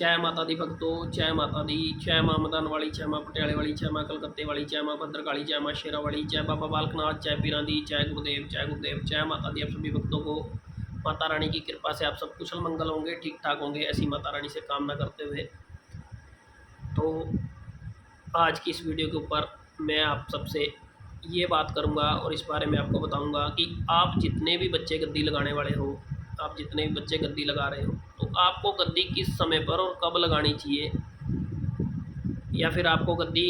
जय माता दी भगतों, जय माता दी। जय माँ मदान वाली, जय माँ पटियाले वाली, जय माँ कलकत्ते वाली, जय माँ भद्रकाली, जय माँ शेरा वाली, जय बाबा बालकनाथ, जय पीरां दी, जय गुरुदेव, जय गुरुदेव। जय माता दी। आप सभी भक्तों को माता रानी की कृपा से आप सब कुशल मंगल होंगे, ठीक ठाक होंगे, ऐसी माता रानी से कामना करते हुए तो आज की इस वीडियो के ऊपर मैं आप सबसे ये बात करूंगा और इस बारे में आपको बताऊंगा कि आप जितने भी बच्चे गद्दी लगाने वाले हो, आप जितने भी बच्चे गद्दी लगा रहे हो, तो आपको गद्दी किस समय पर और कब लगानी चाहिए, या फिर आपको गद्दी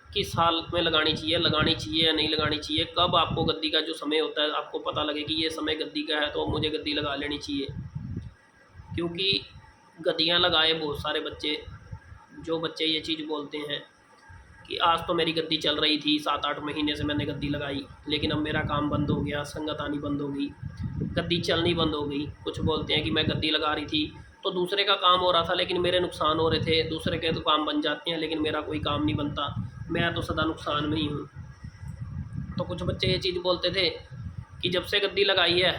किस हाल में लगानी चाहिए या नहीं लगानी चाहिए, कब आपको गद्दी का जो समय होता है आपको पता लगे कि ये समय गद्दी का है तो मुझे गद्दी लगा लेनी चाहिए। क्योंकि गद्दियाँ लगाए बहुत सारे बच्चे, जो बच्चे ये चीज़ बोलते हैं कि आज तो मेरी गद्दी चल रही थी, 7-8 महीने से मैंने गद्दी लगाई, लेकिन अब मेरा काम बंद हो गया, संगत आनी बंद हो गई, गद्दी चलनी बंद हो गई। कुछ बोलते हैं कि मैं गद्दी लगा रही थी तो दूसरे का काम हो रहा था लेकिन मेरे नुकसान हो रहे थे, दूसरे के तो काम बन जाते हैं लेकिन मेरा कोई काम नहीं बनता, मैं तो सदा नुकसान में ही हूँ। तो कुछ बच्चे ये चीज़ बोलते थे कि जब से गद्दी लगाई है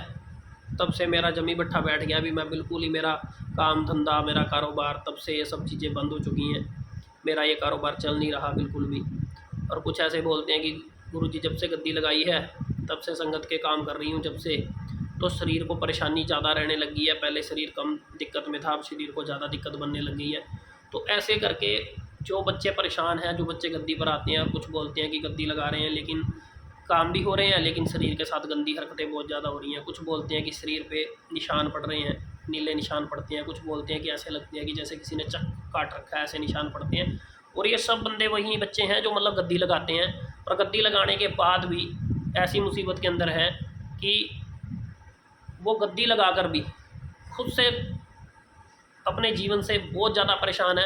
तब से मेरा जमी बट्ठा बैठ गया, अभी मैं बिल्कुल ही, मेरा काम धंधा, मेरा कारोबार, तब से ये सब चीज़ें बंद हो चुकी हैं, मेरा ये कारोबार चल नहीं रहा बिल्कुल भी। और कुछ ऐसे बोलते हैं कि गुरुजी जब से गद्दी लगाई है तब से संगत के काम कर रही हूँ, जब से तो शरीर को परेशानी ज़्यादा रहने लगी है, पहले शरीर कम दिक्कत में था, अब शरीर को ज़्यादा दिक्कत बनने लग गई है। तो ऐसे करके जो बच्चे परेशान हैं, जो बच्चे गद्दी पर आते हैं, कुछ बोलते हैं कि गद्दी लगा रहे हैं लेकिन काम भी हो रहे हैं, लेकिन शरीर के साथ गंदी हरकतें बहुत ज़्यादा हो रही हैं। कुछ बोलते हैं कि शरीर पे निशान पड़ रहे हैं, नीले निशान पड़ते हैं, कुछ बोलते हैं कि ऐसे लगते हैं कि जैसे किसी ने चक काट रखा है, ऐसे निशान पड़ते हैं। और ये सब बंदे वही बच्चे हैं जो मतलब गद्दी लगाते हैं और गद्दी लगाने के बाद भी ऐसी मुसीबत के अंदर है कि वो गद्दी लगाकर भी खुद से अपने जीवन से बहुत ज़्यादा परेशान है,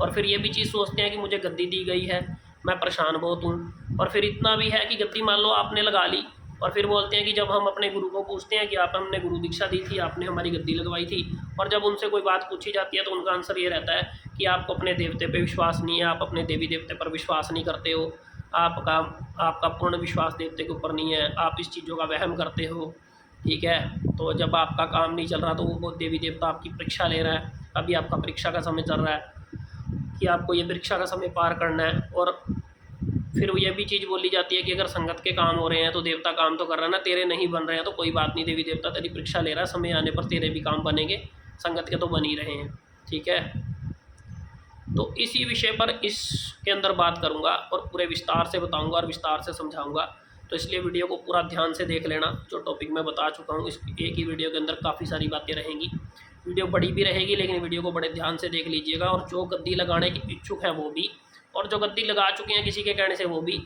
और फिर ये भी चीज़ सोचते हैं कि मुझे गद्दी दी गई है, मैं परेशान बहुत हूँ। और फिर इतना भी है कि गद्दी मान लो आपने लगा ली और फिर बोलते हैं कि जब हम अपने गुरु को पूछते हैं कि आप, हमने गुरु दीक्षा दी थी, आपने हमारी गद्दी लगवाई थी, और जब उनसे कोई बात पूछी जाती है तो उनका आंसर ये रहता है कि आपको अपने देवते पे विश्वास नहीं है, आप अपने देवी देवते पर विश्वास नहीं करते हो, आपका पूर्ण विश्वास देवते के ऊपर नहीं है, आप इस चीज़ों का वहम करते हो। ठीक है, तो जब आपका काम नहीं चल रहा तो वो देवी देवता आपकी परीक्षा ले रहा है, अभी आपका परीक्षा का समय चल रहा है कि आपको ये परीक्षा का समय पार करना है। और फिर ये भी चीज़ बोली जाती है कि अगर संगत के काम हो रहे हैं तो देवता काम तो कर रहा है ना, तेरे नहीं बन रहे हैं तो कोई बात नहीं, देवी देवता तेरी परीक्षा ले रहा है, समय आने पर तेरे भी काम बनेंगे, संगत के तो बन ही रहे हैं। ठीक है, तो इसी विषय पर इसके अंदर बात करूंगा और पूरे विस्तार से बताऊंगा और विस्तार से समझाऊंगा। तो इसलिए वीडियो को पूरा ध्यान से देख लेना। जो टॉपिक मैं बता चुका हूँ, इस एक ही वीडियो के अंदर काफ़ी सारी बातें रहेंगी, वीडियो बड़ी भी रहेगी लेकिन वीडियो को बड़े ध्यान से देख लीजिएगा। और जो गद्दी लगाने के इच्छुक हैं वो भी, और जो गद्दी लगा चुके हैं किसी के कहने से वो भी,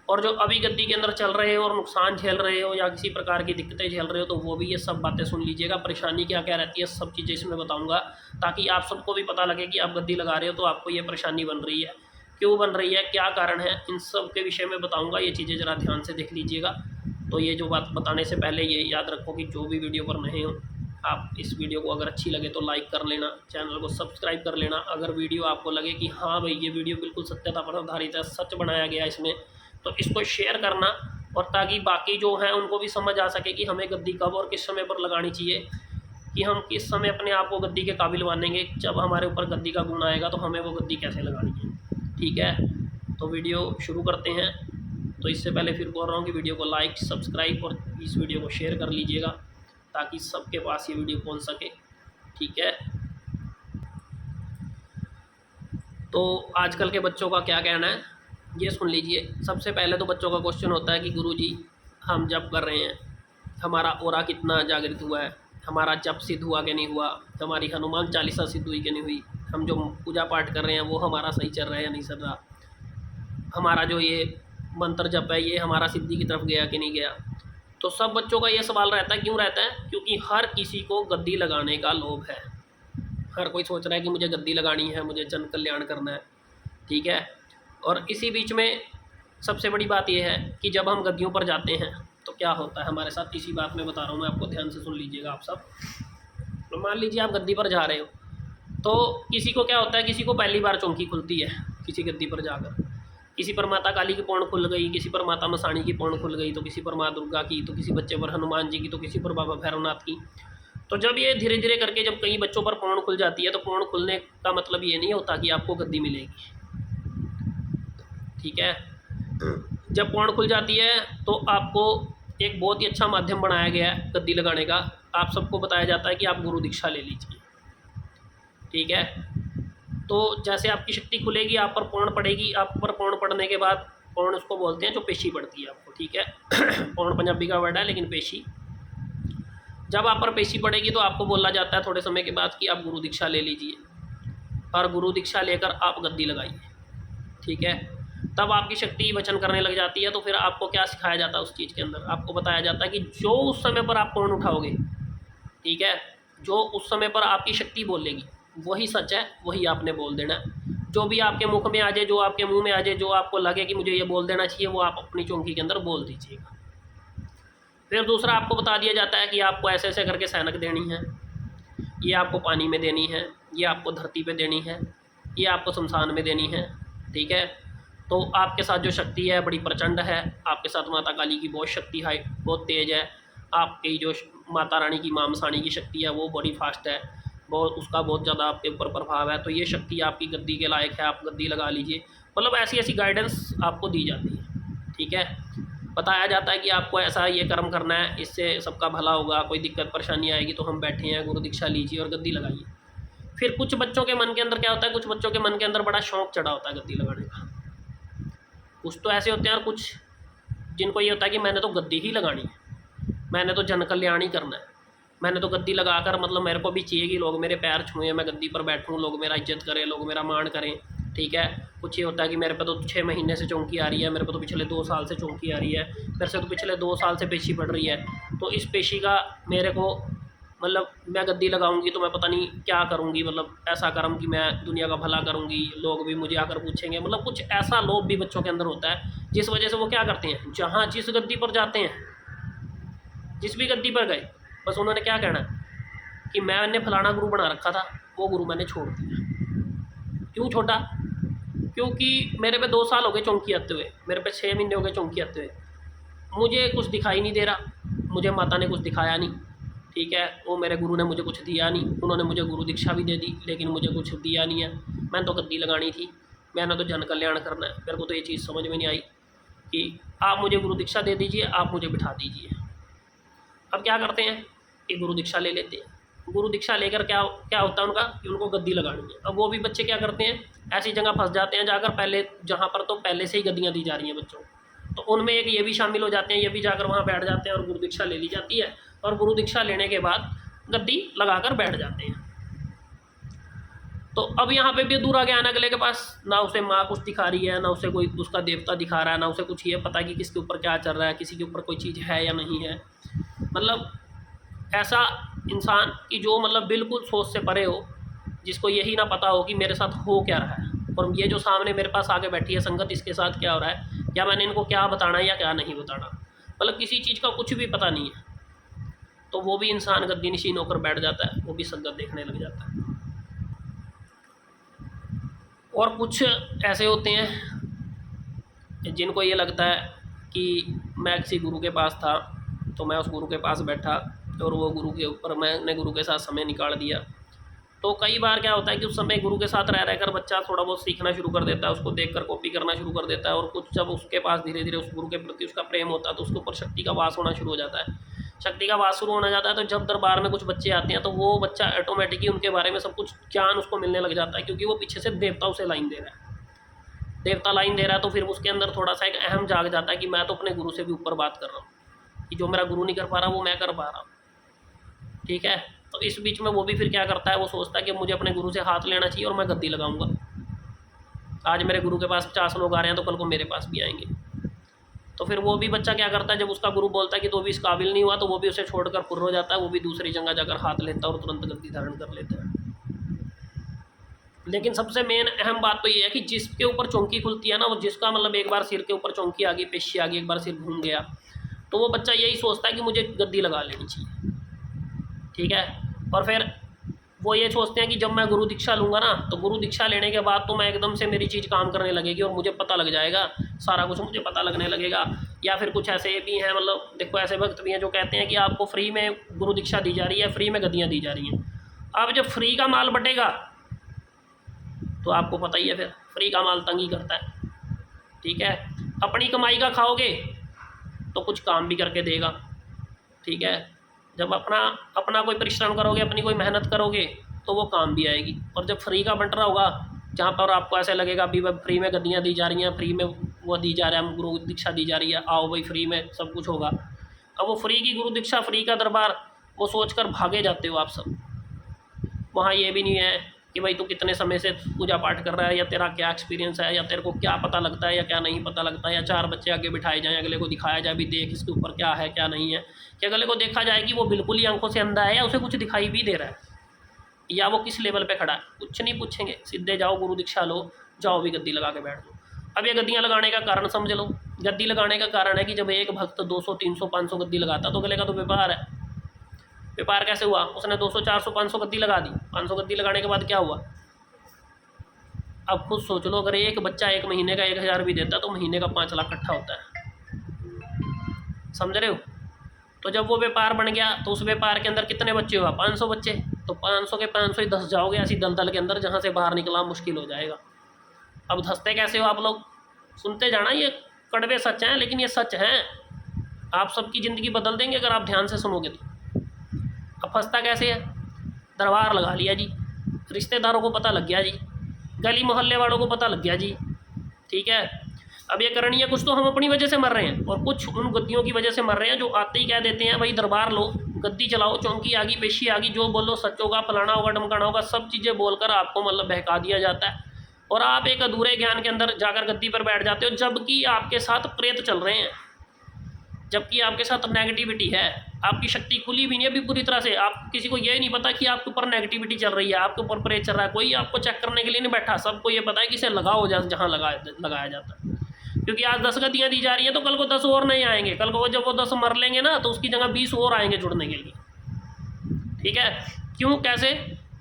और जो अभी गद्दी के अंदर चल रहे हो और नुकसान झेल रहे हो या किसी प्रकार की दिक्कतें झेल रहे हो तो वो भी ये सब बातें सुन लीजिएगा। परेशानी क्या क्या रहती है सब चीज़ें इसमें बताऊंगा, ताकि आप सबको भी पता लगे कि आप गद्दी लगा रहे हो तो आपको ये परेशानी बन रही है, क्यों बन रही है, क्या कारण है, इन सब के विषय में बताऊँगा। ये चीज़ें ज़रा ध्यान से देख लीजिएगा। तो ये जो बात बताने से पहले ये याद रखो कि जो भी वीडियो पर नए हो, आप इस वीडियो को अगर अच्छी लगे तो लाइक कर लेना, चैनल को सब्सक्राइब कर लेना। अगर वीडियो आपको लगे कि हाँ भाई ये वीडियो बिल्कुल सत्यता पर आधारित है, सच बनाया गया इसमें, तो इसको शेयर करना, और ताकि बाकी जो हैं उनको भी समझ आ सके कि हमें गद्दी कब और किस समय पर लगानी चाहिए, कि हम किस समय अपने आप को गद्दी के काबिल मानेंगे, जब हमारे ऊपर गद्दी का गुण आएगा तो हमें वो गद्दी कैसे लगानी है। ठीक है, तो वीडियो शुरू करते हैं। तो इससे पहले फिर बोल रहा हूँ कि वीडियो को लाइक, सब्सक्राइब और इस वीडियो को शेयर कर लीजिएगा ताकि सबके पास ये वीडियो पहुँच सके। ठीक है, तो आजकल के बच्चों का क्या कहना है ये सुन लीजिए। सबसे पहले तो बच्चों का क्वेश्चन होता है कि गुरुजी हम जप कर रहे हैं, हमारा ओरा कितना जागृत हुआ है, हमारा जप सिद्ध हुआ कि नहीं हुआ, हमारी हनुमान चालीसा सिद्ध हुई कि नहीं हुई, हम जो पूजा पाठ कर रहे हैं वो हमारा सही चल रहा है या नहीं चल रहा, हमारा जो ये मंत्र जप है ये हमारा सिद्धि की तरफ गया कि नहीं गया। तो सब बच्चों का ये सवाल रहता है। क्यों रहता है? क्योंकि हर किसी को गद्दी लगाने का लोभ है, हर कोई सोच रहा है कि मुझे गद्दी लगानी है, मुझे जन कल्याण करना है। ठीक है, और इसी बीच में सबसे बड़ी बात यह है कि जब हम गद्दियों पर जाते हैं तो क्या होता है हमारे साथ, इसी बात में बता रहा हूँ मैं आपको, ध्यान से सुन लीजिएगा आप सब। तो मान लीजिए आप गद्दी पर जा रहे हो तो किसी को क्या होता है, किसी को पहली बार चौंकी खुलती है किसी गद्दी पर जाकर, किसी पर माता काली की पौड़ खुल गई, किसी पर माता मसाणी की पौड़ खुल गई, तो किसी पर माँ दुर्गा की, तो किसी बच्चे पर हनुमान जी की, तो किसी पर बाबा भैरवनाथ की। तो जब ये धीरे धीरे करके जब कई बच्चों पर पौंड खुल जाती है, तो पौंड खुलने का मतलब ये नहीं होता कि आपको गद्दी मिलेगी, ठीक है। जब पौंड खुल जाती है तो आपको एक बहुत ही अच्छा माध्यम बनाया गया है गद्दी लगाने का। आप सबको बताया जाता है कि आप गुरु दीक्षा ले लीजिए, ठीक है। तो जैसे आपकी शक्ति खुलेगी, आप पर पौंड पड़ेगी, आप पर पौंड पड़ने के बाद, पौंड उसको बोलते हैं जो पेशी पड़ती है आपको, ठीक है। पौंड पंजाबी का वर्ड है, लेकिन पेशी, जब आप पर पेशी पड़ेगी तो आपको बोला जाता है थोड़े समय के बाद कि आप गुरु दीक्षा ले लीजिए, और गुरु दीक्षा लेकर आप गद्दी लगाइए, ठीक है। तब आपकी शक्ति वचन करने लग जाती है। तो फिर आपको क्या सिखाया जाता है उस चीज़ के अंदर, आपको बताया जाता है कि जो उस समय पर आप पौंड उठाओगे, ठीक है, जो उस समय पर आपकी शक्ति बोलेगी वही सच है, वही आपने बोल देना है। जो भी आपके मुख में आ जाए, जो आपके मुंह में आ जाए, जो आपको लगे कि मुझे ये बोल देना चाहिए, वो आप अपनी चौकी के अंदर बोल दीजिएगा। फिर दूसरा आपको बता दिया जाता है कि आपको ऐसे ऐसे करके सैनक देनी है, ये आपको पानी में देनी है, ये आपको धरती पे देनी है, ये आपको शमशान में देनी है, ठीक है। तो आपके साथ जो शक्ति है बड़ी प्रचंड है, आपके साथ माता काली की बहुत शक्ति है, बहुत तेज़ है। आपकी जो माता रानी की मामसानी की शक्ति है वो बड़ी फास्ट है, बहुत उसका बहुत ज़्यादा आपके ऊपर प्रभाव है। तो ये शक्ति आपकी गद्दी के लायक है, आप गद्दी लगा लीजिए। मतलब ऐसी ऐसी गाइडेंस आपको दी जाती है, ठीक है। बताया जाता है कि आपको ऐसा ये कर्म करना है, इससे सबका भला होगा, कोई दिक्कत परेशानी आएगी तो हम बैठे हैं, गुरु दीक्षा लीजिए और गद्दी लगाइए। फिर कुछ बच्चों के मन के अंदर क्या होता है, कुछ बच्चों के मन के अंदर बड़ा शौक चढ़ा होता है गद्दी लगाने का। कुछ तो ऐसे होते हैं और कुछ जिनको ये होता है कि मैंने तो गद्दी ही लगानी है, मैंने तो जन कल्याण ही करना है, मैंने तो गद्दी लगाकर मतलब मेरे को भी चाहिए कि लोग मेरे पैर छुएं, मैं गद्दी पर बैठूं, लोग मेरा इज्जत करें, लोग मेरा मान करें, ठीक है। कुछ ये होता है कि मेरे पे तो 6 महीने से चौंकी आ रही है, मेरे पे तो पिछले 2 साल से चौंकी आ रही है, मेरे से तो पिछले 2 साल से पेशी पड़ रही है, तो इस पेशी का मेरे को मतलब मैं गद्दी लगाऊंगी तो मैं पता नहीं क्या करूंगी, मतलब ऐसा कर्म कि मैं दुनिया का भला करूंगी, लोग भी मुझे आकर पूछेंगे। मतलब कुछ ऐसा लोभ भी बच्चों के अंदर होता है, जिस वजह से वो क्या करते हैं, जहाँ जिस गद्दी पर जाते हैं, जिस भी गद्दी पर गए, बस उन्होंने क्या कहना कि मैंने फलाना गुरु बना रखा था, वो गुरु मैंने छोड़ दिया। क्यों छोड़ा? क्योंकि मेरे पे 2 साल हो गए चौंकी आते हुए, मेरे पे 6 महीने हो गए चौंकी आते हुए, मुझे कुछ दिखाई नहीं दे रहा, मुझे माता ने कुछ दिखाया नहीं, ठीक है। वो मेरे गुरु ने मुझे कुछ दिया नहीं, उन्होंने मुझे गुरु दीक्षा भी दे दी लेकिन मुझे कुछ दिया नहीं है। मैंने तो गद्दी लगानी थी, मैंने तो जन कल्याण करना है, मेरे को तो ये चीज़ समझ में नहीं आई कि आप मुझे गुरु दीक्षा दे दीजिए, आप मुझे बिठा दीजिए। अब क्या करते हैं कि गुरु दीक्षा ले लेते हैं। गुरु दीक्षा लेकर क्या क्या होता है उनका कि उनको गद्दी लगानी है। अब वो भी बच्चे क्या करते हैं, ऐसी जगह फंस जाते हैं जाकर, पहले जहाँ पर तो पहले से ही गद्दियाँ दी जा रही हैं बच्चों, तो उनमें एक ये भी शामिल हो जाते हैं, ये भी जाकर वहाँ बैठ जाते हैं और गुरु दीक्षा ले ली जाती है, और गुरु दीक्षा लेने के बाद गद्दी लगाकर बैठ जाते हैं। तो अब यहाँ पे भी अधूरा ज्ञान है अगले के पास, ना उसे माँ कुछ दिखा रही है, ना उसे कोई उसका देवता दिखा रहा है, ना उसे कुछ ये पता कि किसके ऊपर क्या चल रहा है, किसी के ऊपर कोई चीज़ है या नहीं है। मतलब ऐसा इंसान कि जो मतलब बिल्कुल सोच से परे हो, जिसको यही ना पता हो कि मेरे साथ हो क्या रहा है, और ये जो सामने मेरे पास आके बैठी है संगत, इसके साथ क्या हो रहा है, या मैंने इनको क्या बताना है या क्या नहीं बताना, मतलब किसी चीज़ का कुछ भी पता नहीं है। तो वो भी इंसान गद्दी नशीन होकर बैठ जाता है, वो भी संगत देखने लग जाता है। और कुछ ऐसे होते हैं जिनको ये लगता है कि मैं किसी गुरु के पास था, तो मैं उस गुरु के पास बैठा और वो गुरु के ऊपर मैंने गुरु के साथ समय निकाल दिया। तो कई बार क्या होता है कि उस समय गुरु के साथ रह रहकर बच्चा थोड़ा बहुत सीखना शुरू कर देता है, उसको देखकर कॉपी करना शुरू कर देता है, और कुछ जब उसके पास धीरे धीरे उस गुरु के प्रति उसका प्रेम होता है तो उसके ऊपर शक्ति का वास होना शुरू हो जाता है। शक्ति का वास शुरू होना जाता है तो जब दरबार में कुछ बच्चे आते हैं तो वो बच्चा ऑटोमेटिकली उनके बारे में सब कुछ ज्ञान उसको मिलने लग जाता है, क्योंकि वो पीछे से देवता उसे लाइन दे रहा है, देवता लाइन दे रहा है। तो फिर उसके अंदर थोड़ा सा एक अहम जाग जाता है कि मैं तो अपने गुरु से भी ऊपर बात कर रहा हूँ, कि जो मेरा गुरु नहीं कर पा रहा वो मैं कर पा रहा हूँ, ठीक है। तो इस बीच में वो भी फिर क्या करता है, वो सोचता है कि मुझे अपने गुरु से हाथ लेना चाहिए और मैं गद्दी लगाऊंगा। आज मेरे गुरु के पास 50 लोग आ रहे हैं तो कल को मेरे पास भी आएंगे। तो फिर वो भी बच्चा क्या करता है, जब उसका गुरु बोलता है कि तो भी इस काबिल नहीं हुआ, तो वो भी उसे छोड़कर पुर हो जाता है, वो भी दूसरी जगह जाकर हाथ लेता है और तुरंत गद्दी धारण कर लेता है। लेकिन सबसे मेन अहम बात तो ये है कि जिसके ऊपर चौंकी खुलती है ना, वो जिसका मतलब एक बार सिर के ऊपर चौंकी आ गई, पेशी आ गई, एक बार सिर घूम गया, तो वो बच्चा यही सोचता है कि मुझे गद्दी लगा लेनी चाहिए, ठीक है। और फिर वो ये सोचते हैं कि जब मैं गुरु दीक्षा लूँगा ना, तो गुरु दीक्षा लेने के बाद तो मैं एकदम से मेरी चीज़ काम करने लगेगी और मुझे पता लग जाएगा, सारा कुछ मुझे पता लगने लगेगा, या फिर कुछ ऐसे भी हैं, मतलब देखो ऐसे भक्त भी हैं जो कहते हैं कि आपको फ्री में गुरु दीक्षा दी जा रही है, फ्री में गद्दियाँ दी जा रही हैं। अब जब फ्री का माल बटेगा तो आपको पता ही है, फिर फ्री का माल तंगी करता है। ठीक है, अपनी कमाई का खाओगे तो कुछ काम भी करके देगा। ठीक है, जब अपना अपना कोई परिश्रम करोगे, अपनी कोई मेहनत करोगे तो वो काम भी आएगी। और जब फ्री का बंट रहा होगा, जहाँ पर आपको ऐसे लगेगा अभी फ्री में गद्दियाँ दी जा रही हैं, फ्री में वो दी जा रहा है, गुरु दीक्षा दी जा रही है, आओ भाई फ्री में सब कुछ होगा। अब वो फ्री की गुरु दीक्षा, फ्री का दरबार, वो सोचकर भागे जाते हो आप सब। वहाँ ये भी नहीं है कि भाई तू कितने समय से पूजा पाठ कर रहा है, या तेरा क्या एक्सपीरियंस है, या तेरे को क्या पता लगता है या क्या नहीं पता लगता है, या चार बच्चे आगे बिठाए जाएँ, अगले को दिखाया जाए भी देख इसके ऊपर क्या है क्या नहीं है, कि अगले को देखा जाए कि वो बिल्कुल ही आंखों से अंधा है या उसे कुछ दिखाई भी दे रहा है, या वो किस लेवल पे खड़ा है। कुछ नहीं पूछेंगे, सीधे जाओ गुरु दीक्षा लो, जाओ भी गद्दी लगा के बैठ दो। अब ये गद्दियाँ लगाने का कारण समझ लो। गद्दी लगाने का कारण है कि जब एक भक्त 200 300 500 गद्दी लगाता तो अगले का तो व्यापार है। व्यापार कैसे हुआ? उसने 200 400 500 गद्दी लगा दी। 500 गद्दी लगाने के बाद क्या हुआ? अब खुद सोच लो, अगर एक बच्चा एक महीने का 1000 भी देता तो महीने का 5 लाख इकट्ठा होता है। समझ रहे हो? तो जब वो व्यापार बन गया तो उस व्यापार के अंदर कितने बच्चे हुआ? 500 बच्चे। तो 500 के 500 ही धंस जाओगे ऐसी दलदल के अंदर, जहाँ से बाहर निकलना मुश्किल हो जाएगा। अब धंसते कैसे हो आप लोग? सुनते जाना, ये कड़वे सच हैं लेकिन ये सच हैं। आप सबकी ज़िंदगी बदल देंगे अगर आप ध्यान से सुनोगे तो। अब फंसता कैसे है? दरबार लगा लिया जी, रिश्तेदारों को पता लग गया जी, गली मोहल्ले वालों को पता लग गया जी। ठीक है, अब ये करनी है कुछ तो हम अपनी वजह से मर रहे हैं, और कुछ उन गद्दियों की वजह से मर रहे हैं जो आते ही कह देते हैं भाई दरबार लो, गद्दी चलाओ, चौंकी आ गई, पेशी आ गई, जो बोलो सच होगा, फलाना होगा, डमकाना होगा, सब चीज़ें बोलकर आपको मतलब बहका दिया जाता है। और आप एक अधूरे ज्ञान के अंदर जाकर गद्दी पर बैठ जाते हो, जबकि आपके साथ प्रेत चल रहे हैं, जबकि आपके साथ नेगेटिविटी है, आपकी शक्ति खुली भी नहीं है अभी पूरी तरह से। आप किसी को ये नहीं पता कि आपके ऊपर नेगेटिविटी चल रही है, आपके ऊपर प्रेत चल रहा है, कोई आपको चेक करने के लिए नहीं बैठा। सबको ये पता है कि इसे लगाओ जहाँ लगाया जाता है। क्योंकि आज 10 गद्दियाँ दी जा रही हैं तो कल को 10 और नहीं आएंगे, कल को जब वो 10 मर लेंगे ना तो उसकी जगह 20 और आएंगे जुड़ने के लिए। ठीक है, क्यों कैसे?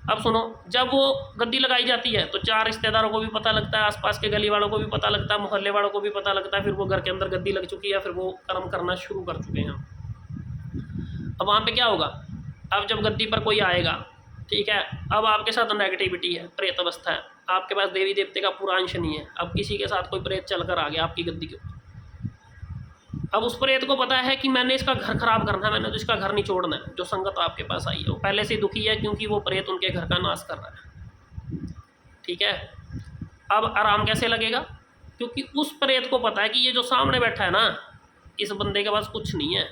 अब सुनो, जब वो गद्दी लगाई जाती है तो 4 रिश्तेदारों को भी पता लगता है, आसपास के गली वालों को भी पता लगता है, मोहल्ले वालों को भी पता लगता है, फिर वो घर के अंदर गद्दी लग चुकी है, फिर वो कर्म करना शुरू कर चुके हैं। अब वहाँ पे क्या होगा? अब जब गद्दी पर कोई आएगा, ठीक है, अब आपके साथ नेगेटिविटी है, प्रेत अवस्था है, आपके पास देवी देवते का पूरा अंश नहीं है, अब किसी के साथ कोई प्रेत चल कर आ गया आपकी गद्दी के ऊपर। अब उस प्रेत को पता है कि मैंने इसका घर खराब करना है, मैंने तो इसका घर निचोड़ना है। जो संगत आपके पास आई है वो पहले से दुखी है, क्योंकि वो प्रेत उनके घर का नाश कर रहा है। ठीक है, अब आराम कैसे लगेगा? क्योंकि उस प्रेत को पता है कि ये जो सामने बैठा है ना, इस बंदे के पास कुछ नहीं है,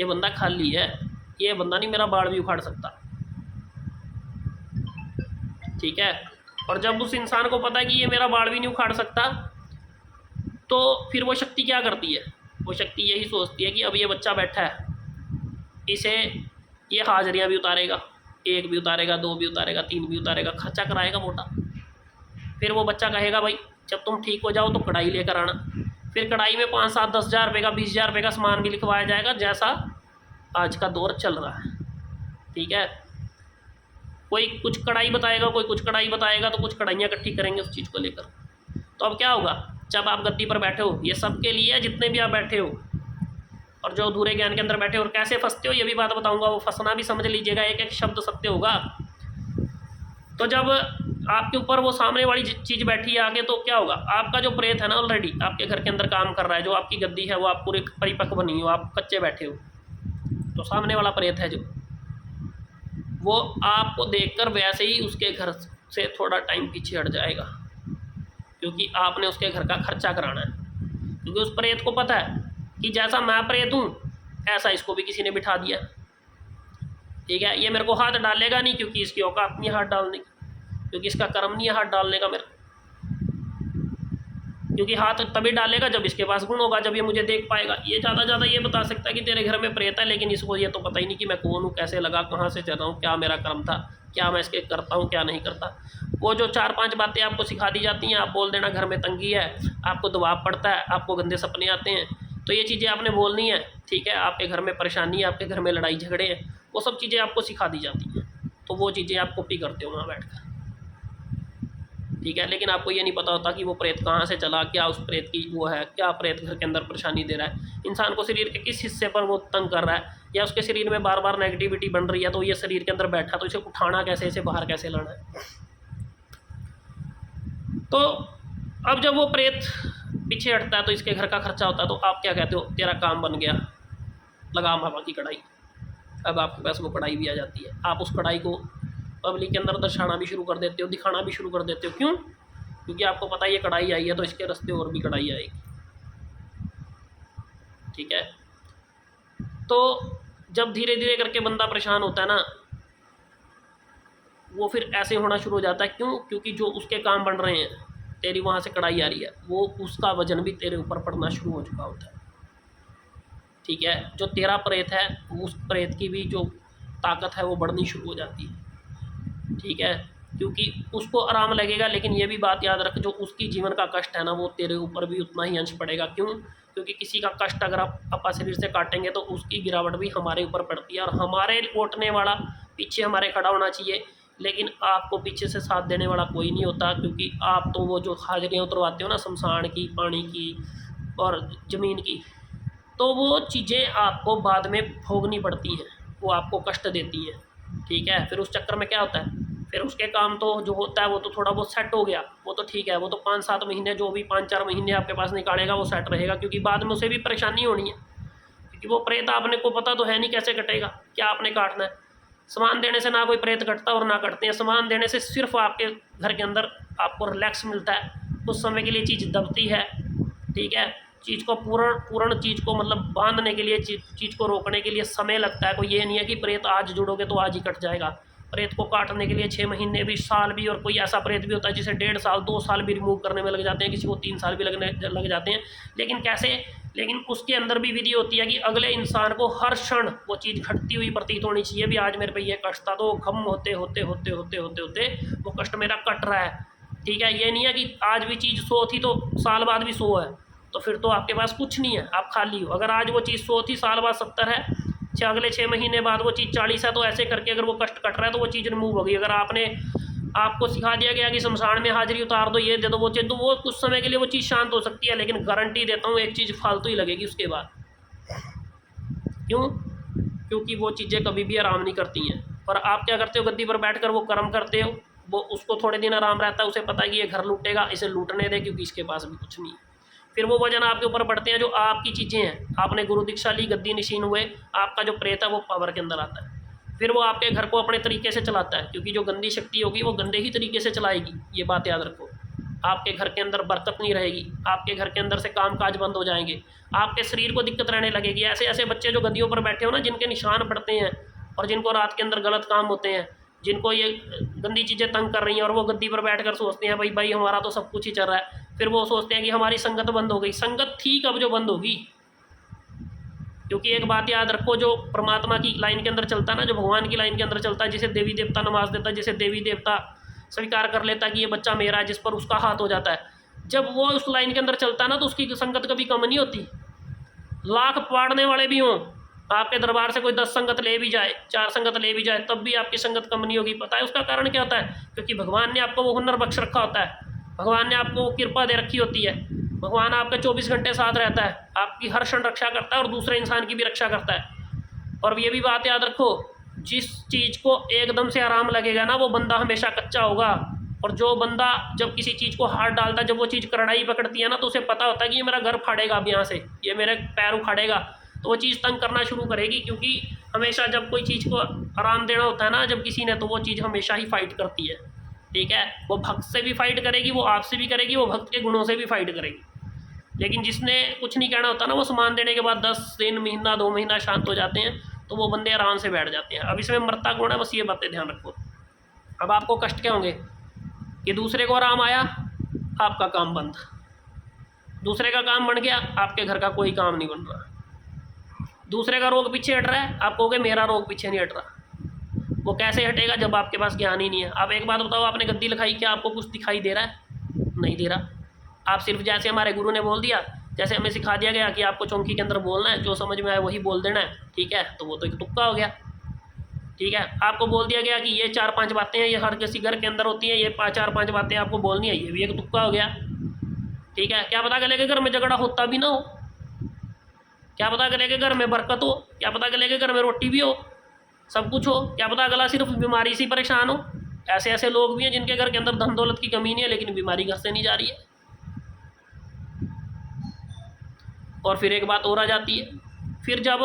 ये बंदा खाली है, ये बंदा नहीं मेरा बाड़ भी उखाड़ सकता। ठीक है, और जब उस इंसान को पता है कि ये मेरा बाड़ भी नहीं उखाड़ सकता, तो फिर वो शक्ति क्या करती है? वो शक्ति यही सोचती है कि अब ये बच्चा बैठा है, इसे ये हाजिरियाँ भी उतारेगा, 1 भी उतारेगा, 2 भी उतारेगा, 3 भी उतारेगा, खर्चा कराएगा मोटा। फिर वो बच्चा कहेगा भाई जब तुम ठीक हो जाओ तो कढ़ाई लेकर आना। फिर कढ़ाई में 5 7 10 हज़ार रुपये का 20 हज़ार रुपये का सामान भी लिखवाया जाएगा, जैसा आज का दौर चल रहा है। ठीक है, कोई कुछ कढ़ाई बताएगा, कोई कुछ कढ़ाई बताएगा, तो कुछ कढ़ाइयाँ इकट्ठी करेंगे उस चीज़ को लेकर। तो अब क्या होगा? जब आप गद्दी पर बैठे हो, ये सबके लिए है जितने भी आप बैठे हो, और जो अधूरे ज्ञान के अंदर बैठे हो, और कैसे फंसते हो ये भी बात बताऊंगा। वो फंसना भी समझ लीजिएगा, एक एक शब्द सत्य होगा। तो जब आपके ऊपर वो सामने वाली चीज़ बैठी है आगे, तो क्या होगा? आपका जो प्रेत है ना ऑलरेडी आपके घर के अंदर काम कर रहा है, जो आपकी गद्दी है वो आप पूरे परिपक्व नहीं हो, आप कच्चे बैठे हो, तो सामने वाला प्रेत है जो, वो आपको देखकर वैसे ही उसके घर से थोड़ा टाइम पीछे हट जाएगा, क्योंकि आपने उसके घर का खर्चा कराना है। क्योंकि उस प्रेत को पता है कि जैसा मैं प्रेत हूँ ऐसा इसको भी किसी ने बिठा दिया। ठीक है, ये मेरे को हाथ डालेगा नहीं, क्योंकि इसकी औकात नहीं हाथ डालने की, क्योंकि इसका कर्म नहीं है हाथ डालने का मेरे, क्योंकि हाथ तभी डालेगा जब इसके पास गुण होगा, जब ये मुझे देख पाएगा। ये ज़्यादा ये बता सकता है कि तेरे घर में प्रेत है, लेकिन इसको ये तो पता ही नहीं कि मैं कौन हूँ, कैसे लगा, कहाँ से चल रहा हूँ, क्या मेरा कर्म था, क्या मैं इसके करता हूँ, क्या नहीं करता। वो जो 4-5 बातें आपको सिखा दी जाती हैं, आप बोल देना घर में तंगी है, आपको दबाव पड़ता है, आपको गंदे सपने आते हैं, तो ये चीज़ें आपने बोलनी है। ठीक है, आपके घर में परेशानी है, आपके घर में लड़ाई झगड़े हैं, वो सब चीज़ें आपको सिखा दी जाती हैं, तो वो चीज़ें आप कॉपी करते हो वहाँ बैठ कर। ठीक है, लेकिन आपको ये नहीं पता होता कि वो प्रेत कहाँ से चला, क्या उस प्रेत की वो है, क्या प्रेत घर के अंदर परेशानी दे रहा है, इंसान को शरीर के किस हिस्से पर वो तंग कर रहा है, या उसके शरीर में बार बार नेगेटिविटी बन रही है तो ये शरीर के अंदर बैठा, तो इसे उठाना कैसे, इसे बाहर कैसे लाना है। तो अब जब वो प्रेत पीछे हटता है तो इसके घर का खर्चा होता है, तो आप क्या कहते हो, तेरा काम बन गया, लगाम हवा की कढ़ाई। अब आपके पास वो कढ़ाई भी आ जाती है, आप उस कढ़ाई को पब्लिक के अंदर दर्शाना भी शुरू कर देते हो, दिखाना भी शुरू कर देते हो। क्यों? क्योंकि आपको पता है ये कढ़ाई आई है तो इसके रास्ते और भी कढ़ाई आएगी। ठीक है, तो जब धीरे धीरे करके बंदा परेशान होता है ना, वो फिर ऐसे होना शुरू हो जाता है। क्यों? क्योंकि जो उसके काम बन रहे हैं, तेरी वहाँ से कढ़ाई आ रही है, वो उसका वजन भी तेरे ऊपर पड़ना शुरू हो चुका होता है। ठीक है, जो तेरा प्रेत है उस प्रेत की भी जो ताकत है वो बढ़नी शुरू हो जाती है। ठीक है, क्योंकि उसको आराम लगेगा, लेकिन ये भी बात याद रख, जो उसकी जीवन का कष्ट है ना वो तेरे ऊपर भी उतना ही अंश पड़ेगा। क्यों? क्योंकि किसी का कष्ट अगर आप अपा शरीर से काटेंगे तो उसकी गिरावट भी हमारे ऊपर पड़ती है, और हमारे लौटने वाला पीछे हमारे खड़ा होना चाहिए, लेकिन आपको पीछे से साथ देने वाला कोई नहीं होता। क्योंकि आप तो वो जो हाजिरियाँ उतरवाते हो ना, शमशान की, पानी की और ज़मीन की, तो वो चीज़ें आपको बाद में भोगनी पड़ती हैं, वो आपको कष्ट देती हैं। ठीक है, फिर उस चक्कर में क्या होता है, फिर उसके काम तो जो होता है वो तो थोड़ा बहुत सेट हो गया, वो तो ठीक है, वो तो 5-7 महीने, जो भी 5-4 महीने आपके पास निकालेगा वो सेट रहेगा, क्योंकि बाद में उसे भी परेशानी होनी है। क्योंकि वो प्रेत आपने को पता तो है नहीं कैसे कटेगा, क्या आपने काटना है। सामान देने से ना कोई प्रेत कटता और ना कटते हैं, सामान देने से सिर्फ आपके घर के अंदर आपको रिलैक्स मिलता है, उस समय के लिए चीज़ दबती है। ठीक है, चीज़ को पूर्ण चीज़ को मतलब बांधने के लिए, चीज़ को रोकने के लिए समय लगता है। कोई ये नहीं है कि प्रेत आज जुड़ोगे तो आज ही कट जाएगा। प्रेत को काटने के लिए 6 महीने भी, साल भी, और कोई ऐसा प्रेत भी होता है जिसे 1.5 साल 2 साल भी रिमूव करने में लग जाते हैं, किसी को 3 साल भी लग जाते हैं। लेकिन कैसे? लेकिन उसके अंदर भी विधि होती है कि अगले इंसान को हर क्षण वो चीज़ घटती हुई प्रतीत होनी चाहिए। भी आज मेरे पे ये कष्ट था, तो कम होते होते होते होते होते होते वो कष्ट मेरा कट रहा है। ठीक है, ये नहीं है कि आज भी चीज़ 100 थी तो साल बाद भी 100 है, तो फिर तो आपके पास कुछ नहीं है, आप खाली हो। अगर आज वो चीज़ 100 थी, साल बाद 70 है, अगले 6 महीने बाद वो चीज़ 40 है, तो ऐसे करके अगर वो कष्ट कट रहा है तो वो चीज़ रिमूव हो गई। अगर आपको सिखा दिया गया कि शमशान में हाजिरी उतार दो, ये दे दो, वो चीज़, तो वो कुछ समय के लिए वो चीज़ शांत हो सकती है, लेकिन गारंटी देता हूँ एक चीज़ फालतू ही लगेगी उसके बाद। क्यों? क्योंकि वो चीज़ें कभी भी आराम नहीं करती हैं। और आप क्या करते हो, गद्दी पर बैठकर वो कर्म करते हो, वो उसको थोड़े दिन आराम रहता है, उसे पता है कि ये घर लूटेगा, इसे लूटने दे, क्योंकि इसके पास भी कुछ नहीं है। फिर वो वजन आपके ऊपर बढ़ते हैं, जो आपकी चीज़ें हैं, आपने गुरु दीक्षा ली, गद्दी निशीन हुए, आपका जो प्रेत है वो पावर के अंदर आता है। फिर वो आपके घर को अपने तरीके से चलाता है, क्योंकि जो गंदी शक्ति होगी वो गंदे ही तरीके से चलाएगी। ये बात याद रखो, आपके घर के अंदर बरकत नहीं रहेगी, आपके घर के अंदर से कामकाज बंद हो जाएंगे, आपके शरीर को दिक्कत रहने लगेगी। ऐसे ऐसे बच्चे जो गद्दियों पर बैठे हो ना, जिनके निशान पड़ते हैं और जिनको रात के अंदर गलत काम होते हैं, जिनको ये गंदी चीज़ें तंग कर रही हैं, और वो गद्दी पर बैठकर सोचते हैं भाई हमारा तो सब कुछ ही चल रहा है, फिर वो सोचते हैं कि हमारी संगत बंद हो गई। संगत थी कब जो बंद होगी? क्योंकि एक बात याद रखो, जो परमात्मा की लाइन के अंदर चलता है ना, जो भगवान की लाइन के अंदर चलता है, जिसे देवी देवता नमाज देता है, जिसे देवी देवता स्वीकार कर लेता है कि ये बच्चा मेरा है, जिस पर उसका हाथ हो जाता है, जब वो उस लाइन के अंदर चलता है ना, तो उसकी संगत कभी कम नहीं होती। लाख पाड़ने वाले भी हों, आपके दरबार से कोई 10 संगत ले भी जाए, 4 संगत ले भी जाए, तब भी आपकी संगत कम नहीं होगी। पता है उसका कारण क्या होता है? क्योंकि भगवान ने आपको वो हुनर बख्श रखा होता है, भगवान ने आपको वो कृपा दे रखी होती है। भगवान आपके 24 घंटे साथ रहता है, आपकी हर क्षण रक्षा करता है और दूसरे इंसान की भी रक्षा करता है। और ये भी बात याद रखो, जिस चीज़ को एकदम से आराम लगेगा ना, वो बंदा हमेशा कच्चा होगा। और जो बंदा जब किसी चीज़ को हाथ डालता है, जब वो चीज़ करड़ाई पकड़ती है ना, तो उसे पता होता है कि ये मेरा घर फाड़ेगा, अब यहाँ से ये मेरे पैर उखाड़ेगा, तो वो चीज़ तंग करना शुरू करेगी। क्योंकि हमेशा जब कोई चीज़ को आराम देना होता है ना जब किसी ने, तो वो चीज़ हमेशा ही फाइट करती है। ठीक है, वो भक्त से भी फाइट करेगी, वो आपसे भी करेगी, वो भक्त के गुणों से भी फाइट करेगी। लेकिन जिसने कुछ नहीं कहना होता ना, वो सामान देने के बाद 10 दिन, महीना, 2 महीना शांत हो जाते हैं, तो वो बंदे आराम से बैठ जाते हैं। अब इसमें मरता कौन है? बस ये बातें ध्यान रखो। अब आपको कष्ट क्या होंगे कि दूसरे को आराम आया, आपका काम बंद, दूसरे का काम बन गया, आपके घर का कोई काम नहीं बन रहा, दूसरे का रोग पीछे हट रहा है, आप कहोगे मेरा रोग पीछे नहीं हट रहा। वो कैसे हटेगा जब आपके पास ज्ञान ही नहीं है? आप एक बात बताओ, आपने गद्दी लिखाई, क्या आपको कुछ दिखाई दे रहा है? नहीं दे रहा। आप सिर्फ जैसे हमारे गुरु ने बोल दिया, जैसे हमें सिखा दिया गया कि आपको चौकी के अंदर बोलना है, जो समझ में आए वही बोल देना है, ठीक है, तो वो तो एक तुक्का हो गया। ठीक है, आपको बोल दिया गया कि ये 4-5 बातें हैं, ये हर किसी घर के अंदर होती हैं, ये 4-5 बातें आपको बोलनी है, ये भी एक तुक्का हो गया। ठीक है, क्या पता गले के घर में झगड़ा होता भी ना हो, क्या पता गले के घर में बरकत हो, क्या पता गले के घर में रोटी भी हो, सब कुछ हो, क्या पता अगला सिर्फ बीमारी से परेशान हो। ऐसे ऐसे लोग भी हैं जिनके घर के अंदर धन दौलत की कमी नहीं है, लेकिन बीमारी घर से नहीं जा रही है। और फिर एक बात और आ जाती है, फिर जब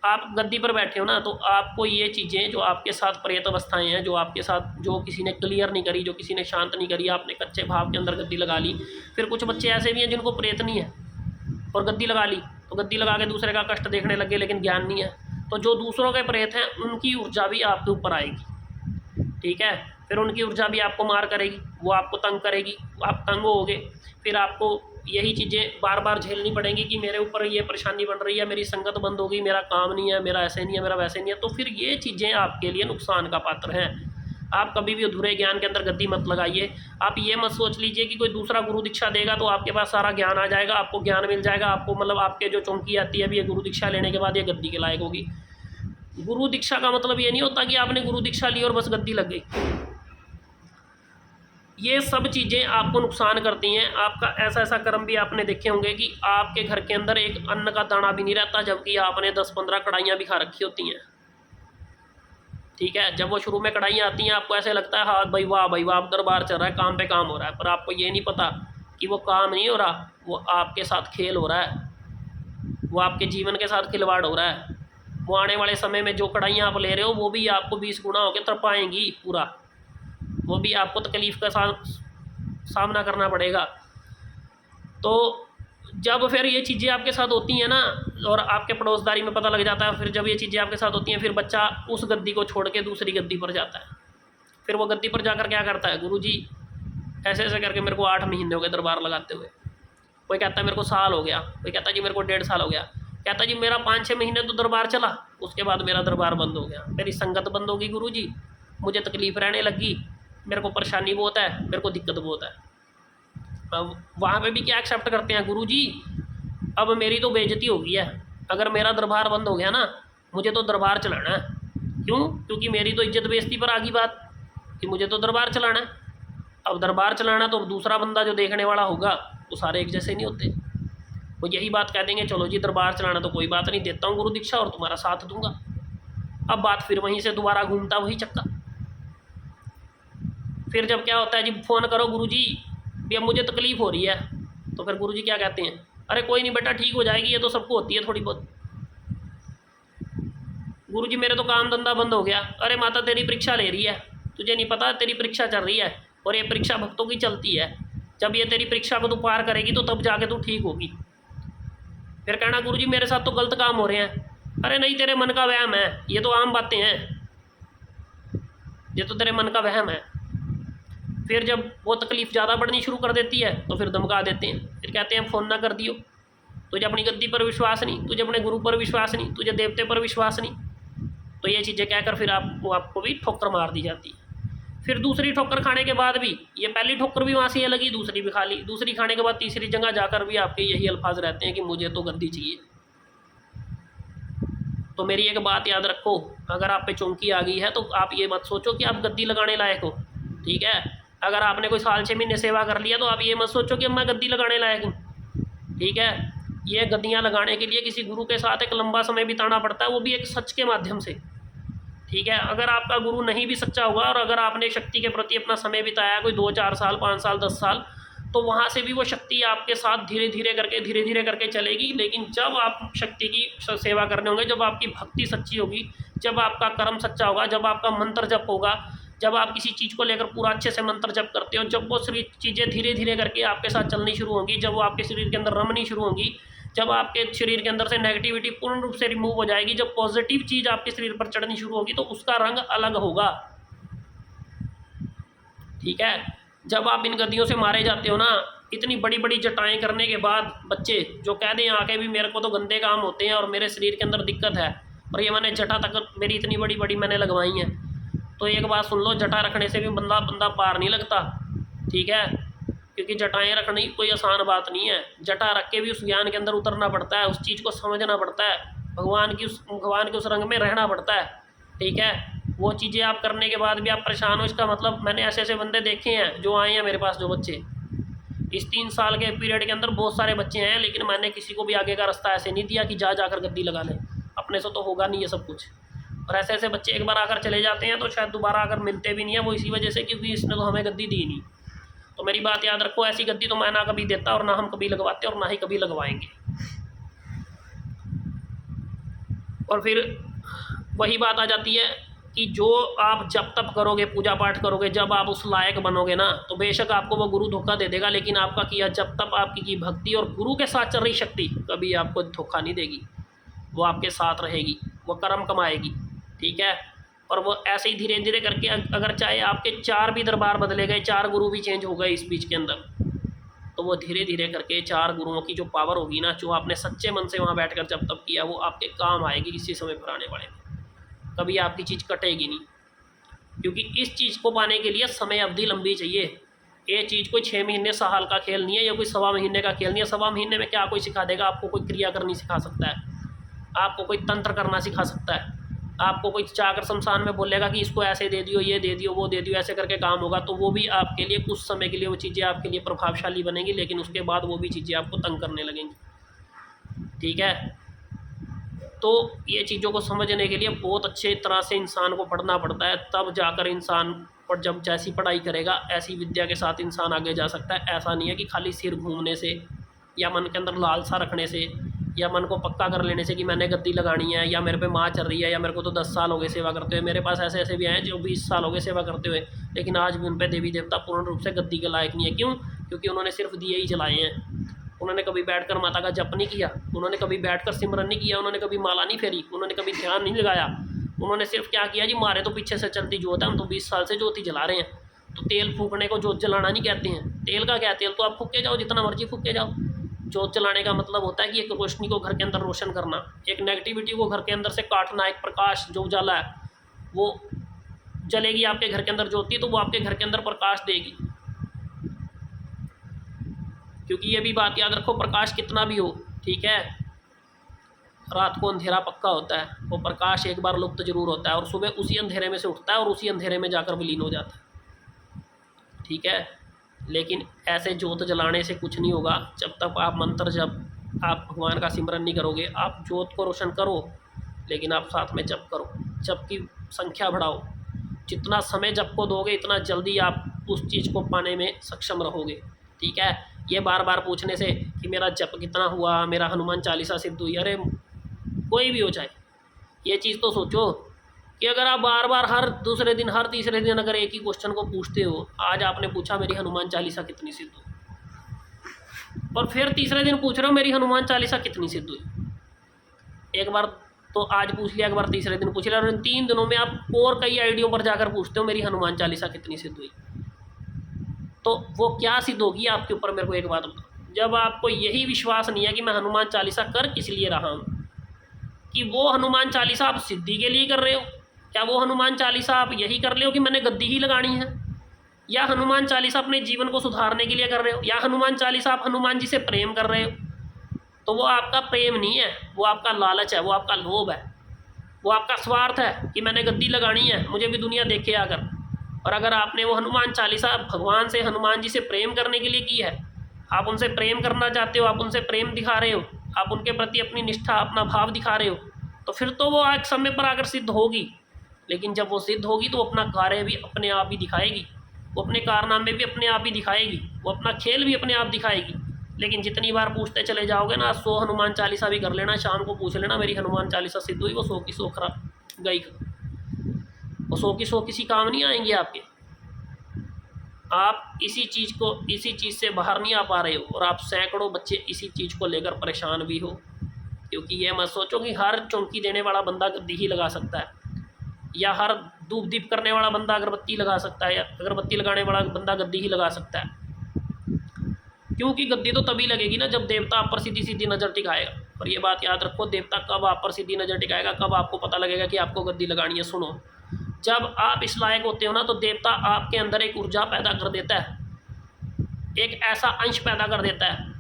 आप गद्दी पर बैठे हो ना, तो आपको ये चीज़ें जो आपके साथ प्रेत अवस्थाएं हैं, जो आपके साथ जो किसी ने क्लियर नहीं करी, जो किसी ने शांत नहीं करी, आपने कच्चे भाव के अंदर गद्दी लगा ली। फिर कुछ बच्चे ऐसे भी हैं जिनको प्रेत नहीं है और गद्दी लगा ली, तो गद्दी लगा के दूसरे का कष्ट देखने लगे, लेकिन ज्ञान नहीं है। तो जो दूसरों के प्रेत हैं उनकी ऊर्जा भी आपके ऊपर आएगी। ठीक है, फिर उनकी ऊर्जा भी आपको मार करेगी, वो आपको तंग करेगी, आप तंग होगे। फिर आपको यही चीज़ें बार बार झेलनी पड़ेंगी कि मेरे ऊपर ये परेशानी बन रही है, मेरी संगत बंद हो गई, मेरा काम नहीं है, मेरा ऐसे नहीं है, मेरा वैसे नहीं है। तो फिर ये चीज़ें आपके लिए नुकसान का पात्र हैं। आप कभी भी अधूरे ज्ञान के अंदर गद्दी मत लगाइए। आप ये मत सोच लीजिए कि कोई दूसरा गुरु दीक्षा देगा तो आपके पास सारा ज्ञान आ जाएगा, आपको ज्ञान मिल जाएगा, आपको मतलब आपके जो चौंकी आती है अभी ये गुरु दीक्षा लेने के बाद ये गद्दी के लायक होगी। गुरु दीक्षा का मतलब ये नहीं होता कि आपने गुरु दीक्षा ली और बस गद्दी लग गई। ये सब चीज़ें आपको नुकसान करती हैं। आपका ऐसा ऐसा कर्म भी आपने देखे होंगे कि आपके घर के अंदर एक अन्न का दाना भी नहीं रहता, जबकि आपने 10-15 कढ़ाइयाँ भी खा रखी होती हैं। ठीक है, जब वो शुरू में कढ़ाइयाँ आती हैं आपको ऐसे लगता है हाँ भाई वाह दरबार चल रहा है, काम पे काम हो रहा है। पर आपको ये नहीं पता कि वो काम नहीं हो रहा, वो आपके साथ खेल हो रहा है, वो आपके जीवन के साथ खिलवाड़ हो रहा है। वो आने वाले समय में जो कढ़ाइयाँ आप ले रहे हो वो भी आपको 20 गुना होकर तरपाएँगी पूरा, वो भी आपको तकलीफ़ का सामना करना पड़ेगा। तो जब फिर ये चीज़ें आपके साथ होती हैं ना, और आपके पड़ोसदारी में पता लग जाता है, फिर जब ये चीज़ें आपके साथ होती हैं, फिर बच्चा उस गद्दी को छोड़ के दूसरी गद्दी पर जाता है। फिर वो गद्दी पर जाकर क्या करता है, गुरुजी ऐसे ऐसे करके मेरे को 8 महीने हो गए दरबार लगाते हुए। कोई कहता है मेरे को साल हो गया, कोई कहता है जी मेरे को 1.5 साल हो गया, कहता जी मेरा 5-6 महीने तो दरबार चला, उसके बाद मेरा दरबार बंद हो गया, मेरी संगत बंद होगी गुरुजी, मुझे तकलीफ़ रहने लगी, मेरे को परेशानी बहुत है, मेरे को दिक्कत बहुत है। अब वहाँ पे भी क्या एक्सेप्ट करते हैं, गुरुजी अब मेरी तो बेइज्जती हो गई है, अगर मेरा दरबार बंद हो गया ना, मुझे तो दरबार चलाना है। क्यों? क्योंकि मेरी तो इज्जत बेइज्जती पर आ गई बात कि मुझे तो दरबार चलाना है। अब दरबार चलाना तो दूसरा बंदा जो देखने वाला होगा वो सारे एक जैसे नहीं होते। वो यही बात कह देंगे चलो जी दरबार चलाना तो कोई बात नहीं, देता हूँ गुरु दीक्षा और तुम्हारा साथ दूंगा। अब बात फिर वहीं से दोबारा घूमता वही चक्का। फिर जब क्या होता है जी, फ़ोन करो गुरुजी भी अब मुझे तकलीफ़ हो रही है, तो फिर गुरुजी क्या कहते हैं, अरे कोई नहीं बेटा ठीक हो जाएगी, ये तो सबको होती है थोड़ी बहुत। गुरुजी मेरे तो काम धंधा बंद हो गया, अरे माता तेरी परीक्षा ले रही है, तुझे नहीं पता तेरी परीक्षा चल रही है, और ये परीक्षा भक्तों की चलती है, जब ये तेरी परीक्षा को तू पार करेगी तो तब जाके तू ठीक होगी। फिर कहना गुरुजी मेरे साथ तो गलत काम हो रहे हैं, अरे नहीं तेरे मन का वहम है, ये तो आम बातें हैं, ये तो तेरे मन का वहम है। फिर जब वो तकलीफ़ ज़्यादा बढ़नी शुरू कर देती है तो फिर धमका देते हैं, फिर कहते हैं फ़ोन ना कर दियो, तुझे अपनी गद्दी पर विश्वास नहीं, तुझे अपने गुरु पर विश्वास नहीं, तुझे देवते पर विश्वास नहीं। तो ये चीज़ें कहकर फिर आपको भी ठोकर मार दी जाती है। फिर दूसरी ठोकर खाने के बाद भी, ये पहली ठोकर भी वहाँ से ये लगी, दूसरी भी खा ली, दूसरी खाने के बाद तीसरी जगह जाकर भी आपके यही अल्फाज रहते हैं कि मुझे तो गद्दी चाहिए। तो मेरी एक बात याद रखो, अगर आप पे चौंकी आ गई है तो आप ये मत सोचो कि आप गद्दी लगाने लायक हो। ठीक है, अगर आपने कोई 6 महीने सेवा कर लिया तो आप ये मत सोचो कि मैं गद्दी लगाने लायक हूँ। ठीक है, ये गद्दियाँ लगाने के लिए किसी गुरु के साथ एक लंबा समय बिताना पड़ता है, वो भी एक सच के माध्यम से। ठीक है, अगर आपका गुरु नहीं भी सच्चा होगा और अगर आपने शक्ति के प्रति अपना समय बिताया कोई 2-4 साल 5 साल 10 साल, तो वहाँ से भी वो शक्ति आपके साथ धीरे धीरे करके चलेगी। लेकिन जब आप शक्ति की सेवा करने होंगे, जब आपकी भक्ति सच्ची होगी, जब आपका कर्म सच्चा होगा, जब आपका मंत्र जप होगा, जब आप किसी चीज़ को लेकर पूरा अच्छे से मंत्र जप करते हो, जब वो चीज़ें धीरे धीरे करके आपके साथ चलनी शुरू होंगी, जब वो आपके शरीर के अंदर रमनी शुरू होंगी, जब आपके शरीर के अंदर से नेगेटिविटी पूर्ण रूप से रिमूव हो जाएगी, जब पॉजिटिव चीज़ आपके शरीर पर चढ़नी शुरू होगी, तो उसका रंग अलग होगा। ठीक है, जब आप इन गद्दियों से मारे जाते हो ना, इतनी बड़ी बड़ी जटाएं करने के बाद बच्चे जो कह दें आके भी मेरे को तो गंदे काम होते हैं और मेरे शरीर के अंदर दिक्कत है, और ये मैंने जटा तक मेरी इतनी बड़ी बड़ी मैंने लगवाई हैं, तो एक बात सुन लो, जटा रखने से भी बंदा पार नहीं लगता। ठीक है, क्योंकि जटाएं रखनी कोई आसान बात नहीं है। जटा रख के भी उस ज्ञान के अंदर उतरना पड़ता है, उस चीज़ को समझना पड़ता है, भगवान के उस रंग में रहना पड़ता है। ठीक है, वो चीज़ें आप करने के बाद भी आप परेशान हो, इसका मतलब मैंने ऐसे ऐसे बंदे देखे हैं जो आए हैं मेरे पास, जो बच्चे इस 3 साल के पीरियड के अंदर बहुत सारे बच्चे हैं, लेकिन मैंने किसी को भी आगे का रास्ता ऐसे नहीं दिया कि जा जाकर गद्दी लगा लें, अपने से तो होगा नहीं ये सब कुछ। और ऐसे ऐसे बच्चे एक बार आकर चले जाते हैं तो शायद दोबारा आकर मिलते भी नहीं है, वो इसी वजह से क्योंकि इसने तो हमें गद्दी दी नहीं। तो मेरी बात याद रखो, ऐसी गद्दी तो मैं ना कभी देता और ना हम कभी लगवाते और ना ही कभी लगवाएंगे। और फिर वही बात आ जाती है कि जो आप जब तप करोगे, पूजा पाठ करोगे, जब आप उस लायक बनोगे ना, तो बेशक आपको वो गुरु धोखा दे देगा, लेकिन आपका किया जब तप, आपकी की भक्ति और गुरु के साथ चल रही शक्ति कभी आपको धोखा नहीं देगी। वो आपके साथ रहेगी, वो कर्म कमाएगी, ठीक है। और वो ऐसे ही धीरे धीरे करके, अगर चाहे आपके 4 भी दरबार बदले गए, 4 गुरु भी चेंज हो गए इस बीच के अंदर, तो वो धीरे धीरे करके 4 गुरुओं की जो पावर होगी ना, जो आपने सच्चे मन से वहाँ बैठकर जब तप किया, वो आपके काम आएगी किसी समय पर आने वाले में। कभी आपकी चीज़ कटेगी नहीं, क्योंकि इस चीज़ को पाने के लिए समय अवधि लंबी चाहिए। ये चीज़ कोई 6 महीने साल का खेल नहीं है, या कोई 1.25 महीने का खेल नहीं है। 1.25 महीने में क्या कोई सिखा देगा आपको? कोई क्रिया करनी सिखा सकता है, आपको कोई तंत्र करना सिखा सकता है, आपको कोई जाकर शमशान में बोलेगा कि इसको ऐसे दे दियो, ये दे दियो, वो दे दियो, ऐसे करके काम होगा, तो वो भी आपके लिए कुछ समय के लिए वो चीज़ें आपके लिए प्रभावशाली बनेंगी, लेकिन उसके बाद वो भी चीज़ें आपको तंग करने लगेंगी, ठीक है। तो ये चीज़ों को समझने के लिए बहुत अच्छे तरह से इंसान को पढ़ना पड़ता है, तब जाकर इंसान, और जब जैसी पढ़ाई करेगा ऐसी विद्या के साथ इंसान आगे जा सकता है। ऐसा नहीं है कि खाली सिर घूमने से, या मन के अंदर लालसा रखने से, या मन को पक्का कर लेने से कि मैंने गद्दी लगानी है, या मेरे पे माँ चल रही है, या मेरे को तो 10 साल हो गए सेवा करते हुए। मेरे पास ऐसे ऐसे भी हैं जो 20 साल हो गए सेवा करते हुए, लेकिन आज भी उन पर देवी देवता पूर्ण रूप से गद्दी के लायक नहीं है। क्यों? क्योंकि उन्होंने सिर्फ दिए ही जलाए हैं, उन्होंने कभी बैठकर माता का जप नहीं किया, उन्होंने कभी बैठकर सिमरन नहीं किया, उन्होंने कभी माला नहीं फेरी, उन्होंने कभी ध्यान नहीं लगाया। उन्होंने सिर्फ क्या किया जी, मारे तो पीछे से चलती जोत है, हम तो 20 साल से ज्योति जला रहे हैं। तो तेल फूकने को जोत जलाना नहीं कहते हैं। तेल का क्या, तेल तो आप फूके जाओ, जितना मर्जी फूके जाओ। जोत जलाने का मतलब होता है कि एक रोशनी को घर के अंदर रोशन करना, एक नेगेटिविटी को घर के अंदर से काटना। एक प्रकाश जो उजाला है वो जलेगी आपके घर के अंदर ज्योति, तो वो आपके घर के अंदर प्रकाश देगी। क्योंकि ये भी बात याद रखो, प्रकाश कितना भी हो, ठीक है, रात को अंधेरा पक्का होता है, वो प्रकाश एक बार लुप्त जरूर होता है, और सुबह उसी अंधेरे में से उठता है और उसी अंधेरे में जाकर विलीन हो जाता है, ठीक है। लेकिन ऐसे जोत जलाने से कुछ नहीं होगा। जब तक आप मंत्र, जब आप भगवान का सिमरन नहीं करोगे, आप जोत को रोशन करो, लेकिन आप साथ में जप करो, जप की संख्या बढ़ाओ। जितना समय जप को दोगे, इतना जल्दी आप उस चीज़ को पाने में सक्षम रहोगे, ठीक है। ये बार बार पूछने से कि मेरा जप कितना हुआ, मेरा हनुमान चालीसा सिद्ध हुई, अरे कोई भी हो जाए, ये चीज़ तो सोचो कि अगर आप बार बार हर दूसरे दिन, हर तीसरे दिन अगर एक ही क्वेश्चन को पूछते हो, आज आपने पूछा मेरी हनुमान चालीसा कितनी सिद्ध हुई, और फिर तीसरे दिन पूछ रहे हो मेरी हनुमान चालीसा कितनी सिद्ध हुई। एक बार तो आज पूछ लिया, एक बार तीसरे दिन पूछ लिया, और इन 3 दिनों में आप और कई आईडियों पर जाकर पूछते हो मेरी हनुमान चालीसा कितनी सिद्ध हुई। तो वो क्या सिद्ध होगी आपके ऊपर? मेरे को एक बात बताओ, जब आपको यही विश्वास नहीं है कि मैं हनुमान चालीसा कर किस लिए रहा हूँ, कि वो हनुमान चालीसा आप सिद्धि के लिए कर रहे हो, क्या वो हनुमान चालीसा आप यही कर रहे हो कि मैंने गद्दी ही लगानी है, या हनुमान चालीसा अपने जीवन को सुधारने के लिए कर रहे हो, या हनुमान चालीसा आप हनुमान जी से प्रेम कर रहे हो? तो वो आपका प्रेम नहीं है, वो आपका लालच है, वो आपका लोभ है, वो आपका स्वार्थ है कि मैंने गद्दी लगानी है, मुझे भी दुनिया देखे आकर। और अगर आपने वो हनुमान चालीसा भगवान से, हनुमान जी से प्रेम करने के लिए की है, आप उनसे प्रेम करना चाहते हो, आप उनसे प्रेम दिखा रहे हो, आप उनके प्रति अपनी निष्ठा, अपना भाव दिखा रहे हो, तो फिर तो वो एक समय पर आकर सिद्ध होगी। लेकिन जब वो सिद्ध होगी तो अपना कार्य भी अपने आप ही दिखाएगी, वो अपने कारनामे भी अपने आप ही दिखाएगी, वो अपना खेल भी अपने आप दिखाएगी। लेकिन जितनी बार पूछते चले जाओगे ना, 100 हनुमान चालीसा भी कर लेना, शाम को पूछ लेना मेरी हनुमान चालीसा सिद्ध हुई, वो 100 की 100 खराब गई, वो 100 की 100 किसी काम नहीं आएंगे आपके। आप इसी चीज़ से बाहर नहीं आ पा रहे हो, और आप सैकड़ों बच्चे इसी चीज़ को लेकर परेशान भी हो। क्योंकि ये मत सोचो कि हर चौंकी देने वाला बंदा गद्दी ही लगा सकता है, या हर धूप दीप करने वाला बंदा अगरबत्ती लगा सकता है, या अगरबत्ती लगाने वाला बंदा गद्दी ही लगा सकता है। क्योंकि गद्दी तो तभी लगेगी ना जब देवता आप पर सीधी सीधी नज़र टिकाएगा। और ये बात याद रखो, देवता कब आप पर सीधी नज़र टिकाएगा, कब आपको पता लगेगा कि आपको गद्दी लगानी है? सुनो, जब आप इस लायक होते हो ना, तो देवता आपके अंदर एक ऊर्जा पैदा कर देता है, एक ऐसा अंश पैदा कर देता है,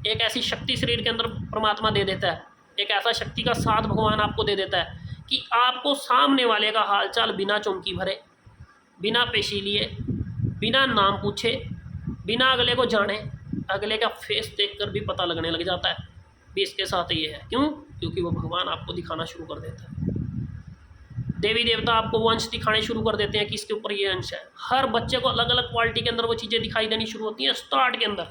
एक ऐसी शक्ति शरीर के अंदर परमात्मा दे देता है, एक ऐसा शक्ति का साथ भगवान आपको दे देता है कि आपको सामने वाले का हालचाल बिना चौंकी भरे, बिना पेशी लिए, बिना नाम पूछे, बिना अगले को जाने, अगले का फेस देखकर भी पता लगने लग जाता है भी इसके साथ ये है। क्यों? क्योंकि वो भगवान आपको दिखाना शुरू कर देता है। देवी देवता आपको वो अंश दिखाने शुरू कर देते हैं कि इसके ऊपर ये अंश है। हर बच्चे को अलग अलग क्वालिटी के अंदर वो चीज़ें दिखाई देनी शुरू होती हैं स्टार्ट के अंदर।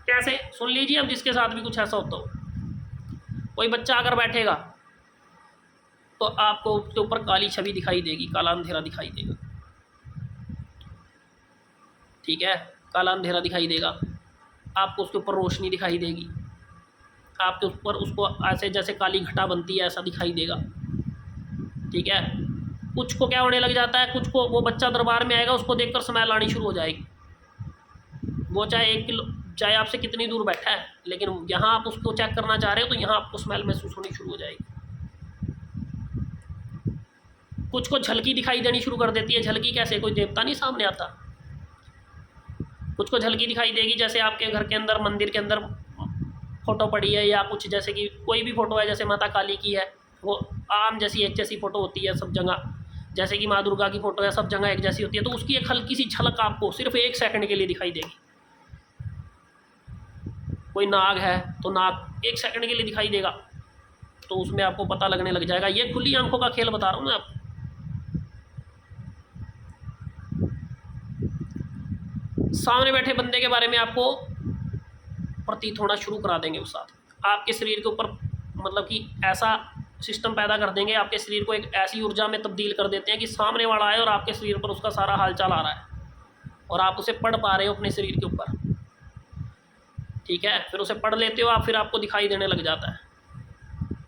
कैसे? सुन लीजिए, अब जिसके साथ भी कुछ ऐसा होता हो, कोई बच्चा अगर बैठेगा तो आपको उसके ऊपर काली छवि दिखाई देगी, काला अंधेरा दिखाई देगा, ठीक है, काला अंधेरा दिखाई देगा, आपको उसके ऊपर रोशनी दिखाई देगी, आपके ऊपर उसको ऐसे जैसे काली घटा बनती है ऐसा दिखाई देगा, ठीक है। कुछ को क्या होने लग जाता है, कुछ को वो बच्चा दरबार में आएगा, उसको देखकर स्मेल आनी शुरू हो जाएगी, वो चाहे 1 किलो, चाहे आपसे कितनी दूर बैठा है, लेकिन यहाँ आप उसको चेक करना चाह रहे हो तो यहाँ आपको स्मेल महसूस होनी शुरू हो जाएगी। कुछ को झलकी दिखाई देनी शुरू कर देती है। झलकी कैसे? कोई देवता नहीं सामने आता, कुछ को झलकी दिखाई देगी जैसे आपके घर के अंदर, मंदिर के अंदर फोटो पड़ी है, या कुछ जैसे कि कोई भी फोटो है, जैसे माता काली की है, वो आम जैसी एक जैसी फोटो होती है सब जगह, जैसे कि माँ दुर्गा की फोटो है सब जगह एक जैसी होती है, तो उसकी एक हल्की सी झलक आपको सिर्फ 1 सेकंड के लिए दिखाई देगी। कोई नाग है तो नाग 1 सेकंड के लिए दिखाई देगा, तो उसमें आपको पता लगने लग जाएगा। ये खुली आंखों का खेल बता रहा हूँ मैं आपको। सामने बैठे बंदे के बारे में आपको प्रतीत होना शुरू करा देंगे उस साथ। आपके शरीर के ऊपर मतलब कि ऐसा सिस्टम पैदा कर देंगे, आपके शरीर को एक ऐसी ऊर्जा में तब्दील कर देते हैं कि सामने वाला आए और आपके शरीर पर उसका सारा हालचाल आ रहा है और आप उसे पढ़ पा रहे हो अपने शरीर के ऊपर, ठीक है। फिर उसे पढ़ लेते हो आप, फिर आपको दिखाई देने लग जाता है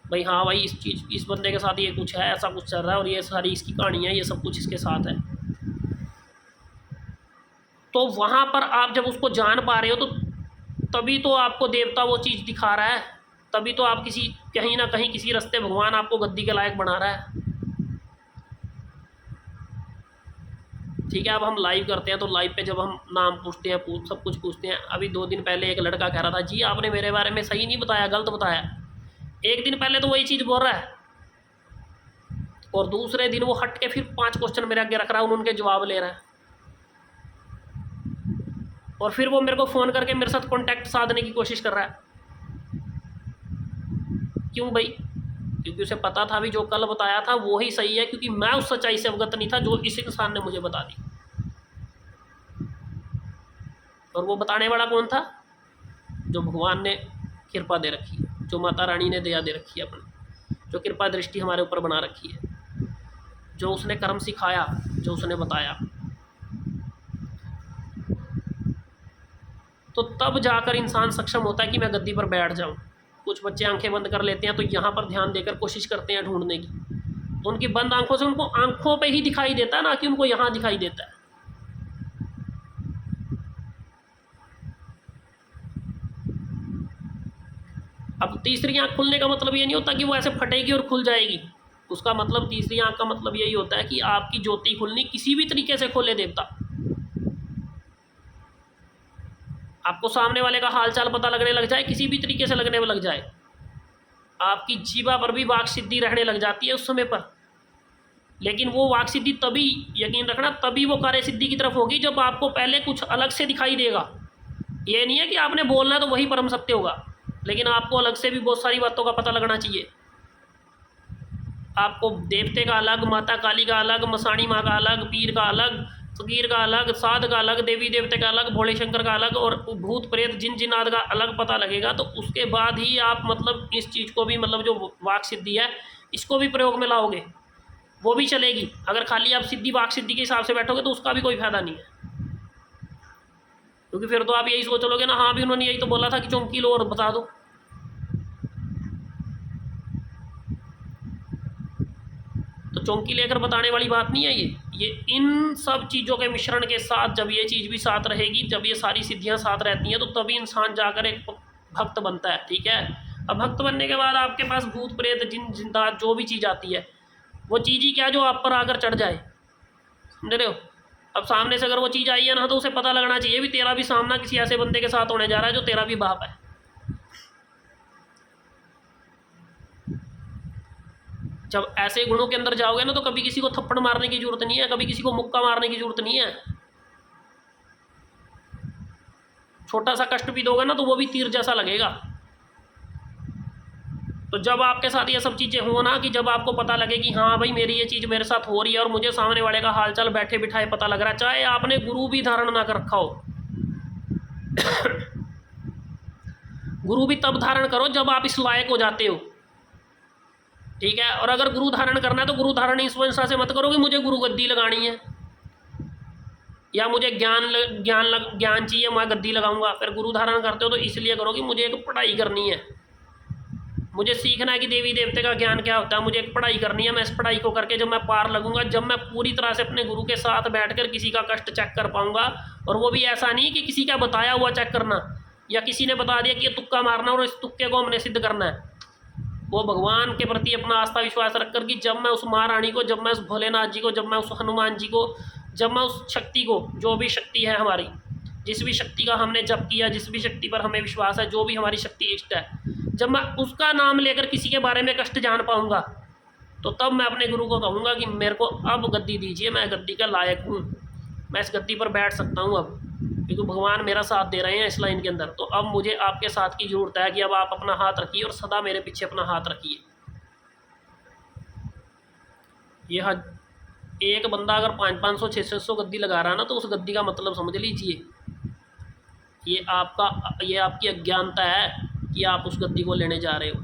भाई हाँ भाई इस बंदे के साथ ये कुछ है, ऐसा कुछ चल रहा है और ये सारी इसकी कहानी है, ये सब कुछ इसके साथ है। तो वहाँ पर आप जब उसको जान पा रहे हो तो तभी तो आपको देवता वो चीज़ दिखा रहा है, तभी तो आप कहीं ना कहीं किसी रास्ते भगवान आपको गद्दी के लायक बना रहा है, ठीक है। अब हम लाइव करते हैं, तो लाइव पे जब हम नाम पूछते हैं, सब कुछ पूछते हैं। अभी 2 दिन पहले एक लड़का कह रहा था जी आपने मेरे बारे में सही नहीं बताया, गलत बताया। 1 दिन पहले तो वही चीज़ बोल रहा है और दूसरे दिन वो हट के फिर 5 क्वेश्चन मेरे आगे रख रहा है, उनके जवाब ले रहा है और फिर वो मेरे को फ़ोन करके मेरे साथ कांटेक्ट साधने की कोशिश कर रहा है। क्यों भाई? क्योंकि उसे पता था भी जो कल बताया था वो ही सही है, क्योंकि मैं उस सच्चाई से अवगत नहीं था जो इस इंसान ने मुझे बता दी। और वो बताने वाला कौन था? जो भगवान ने कृपा दे रखी है, जो माता रानी ने दया दे रखी है अपनी, जो कृपा दृष्टि हमारे ऊपर बना रखी है, जो उसने कर्म सिखाया, जो उसने बताया। तो तब जाकर इंसान सक्षम होता है कि मैं गद्दी पर बैठ जाऊं। कुछ बच्चे आंखें बंद कर लेते हैं तो यहाँ पर ध्यान देकर कोशिश करते हैं ढूंढने की, तो उनकी बंद आंखों से उनको आंखों पे ही दिखाई देता है, ना कि उनको यहाँ दिखाई देता है। अब तीसरी आंख खुलने का मतलब ये नहीं होता कि वो ऐसे फटेगी और खुल जाएगी। उसका मतलब तीसरी आंख का मतलब यही होता है कि आपकी ज्योति खुलनी किसी भी तरीके से खोले देवता। आपको सामने वाले का हालचाल पता लगने लग जाए, किसी भी तरीके से लगने में लग जाए, आपकी जीवा पर भी वाक सिद्धि रहने लग जाती है उस समय पर। लेकिन वो वाक सिद्धि तभी, यकीन रखना, तभी वो कार्य सिद्धि की तरफ होगी जब आपको पहले कुछ अलग से दिखाई देगा। ये नहीं है कि आपने बोलना है तो वही परम सत्य होगा, लेकिन आपको अलग से भी बहुत सारी बातों का पता लगना चाहिए। आपको देवते का अलग, माता काली का अलग, मसाणी माँ का अलग, पीर का अलग, फकीर का अलग, साध का अलग, देवी देवते का अलग, भोले शंकर का अलग और भूत प्रेत जिन जिन्नात का अलग पता लगेगा। तो उसके बाद ही आप मतलब इस चीज़ को भी, मतलब जो वाक सिद्धि है इसको भी प्रयोग में लाओगे, वो भी चलेगी। अगर खाली आप सिद्धि वाक सिद्धि के हिसाब से बैठोगे तो उसका भी कोई फायदा नहीं है, क्योंकि फिर तो आप यही सोच लोगे ना, हाँ भी उन्होंने यही तो बोला था कि चौंकी लो और बता दो। तो चौंकी लेकर बताने वाली बात नहीं है ये इन सब चीज़ों के मिश्रण के साथ जब ये चीज़ भी साथ रहेगी, जब ये सारी सिद्धियां साथ रहती हैं, तो तभी इंसान जाकर एक भक्त बनता है, ठीक है। अब भक्त बनने के बाद आपके पास भूत प्रेत जिन जिंदात जो भी चीज़ आती है, वो चीज़ ही क्या जो आप पर आकर चढ़ जाए, समझ रहे हो। अब सामने से अगर वो चीज़ आई है ना, तो उसे पता लगना चाहिए भी तेरा भी सामना किसी ऐसे बंदे के साथ होने जा रहा है जो तेरा भी बाप है। जब ऐसे गुणों के अंदर जाओगे ना तो कभी किसी को थप्पड़ मारने की जरूरत नहीं है, कभी किसी को मुक्का मारने की जरूरत नहीं है। छोटा सा कष्ट भी दोगे ना तो वो भी तीर जैसा लगेगा। तो जब आपके साथ ये सब चीज़ें हो ना, कि जब आपको पता लगे कि हाँ भाई मेरी ये चीज़ मेरे साथ हो रही है और मुझे सामने वाले का हालचाल बैठे बिठाए पता लग रहा है, चाहे आपने गुरु भी धारण ना कर रखा हो गुरु भी तब धारण करो जब आप इस लायक हो जाते हो, ठीक है। और अगर गुरु धारण करना है तो गुरु धारण इस वजह से मत करो कि मुझे गुरु गद्दी लगानी है या मुझे ज्ञान चाहिए मैं गद्दी लगाऊंगा। फिर गुरु धारण करते हो तो इसलिए करो कि मुझे एक पढ़ाई करनी है, मुझे सीखना है कि देवी देवते का ज्ञान क्या होता है, मुझे एक पढ़ाई करनी है। मैं इस पढ़ाई को करके जब मैं पार लगूंगा, जब मैं पूरी तरह से अपने गुरु के साथ बैठकर किसी का कष्ट चेक कर पाऊंगा, और वो भी ऐसा नहीं कि किसी का बताया हुआ चेक करना या किसी ने बता दिया कि ये तुक्का मारना और इस तुक्के को हमने सिद्ध करना है। वो भगवान के प्रति अपना आस्था विश्वास रखकर कि जब मैं उस महारानी को, जब मैं उस भोलेनाथ जी को, जब मैं उस हनुमान जी को, जब मैं उस शक्ति को, जो भी शक्ति है हमारी, जिस भी शक्ति का हमने जप किया, जिस भी शक्ति पर हमें विश्वास है, जो भी हमारी शक्ति इष्ट है, जब मैं उसका नाम लेकर किसी के बारे में कष्ट जान पाऊंगा तो तब मैं अपने गुरु को कहूँगा कि मेरे को अब गद्दी दीजिए, मैं गद्दी का लायक हूँ, मैं इस गद्दी पर बैठ सकता हूँ अब, क्योंकि भगवान मेरा साथ दे रहे हैं इस लाइन के अंदर। तो अब मुझे आपके साथ की जरूरत है कि अब आप अपना हाथ रखिए और सदा मेरे पीछे अपना हाथ रखिए। यह एक बंदा अगर 500 600 गद्दी लगा रहा है ना, तो उस गद्दी का मतलब समझ लीजिए ये आपकी अज्ञानता है कि आप उस गद्दी को लेने जा रहे हो।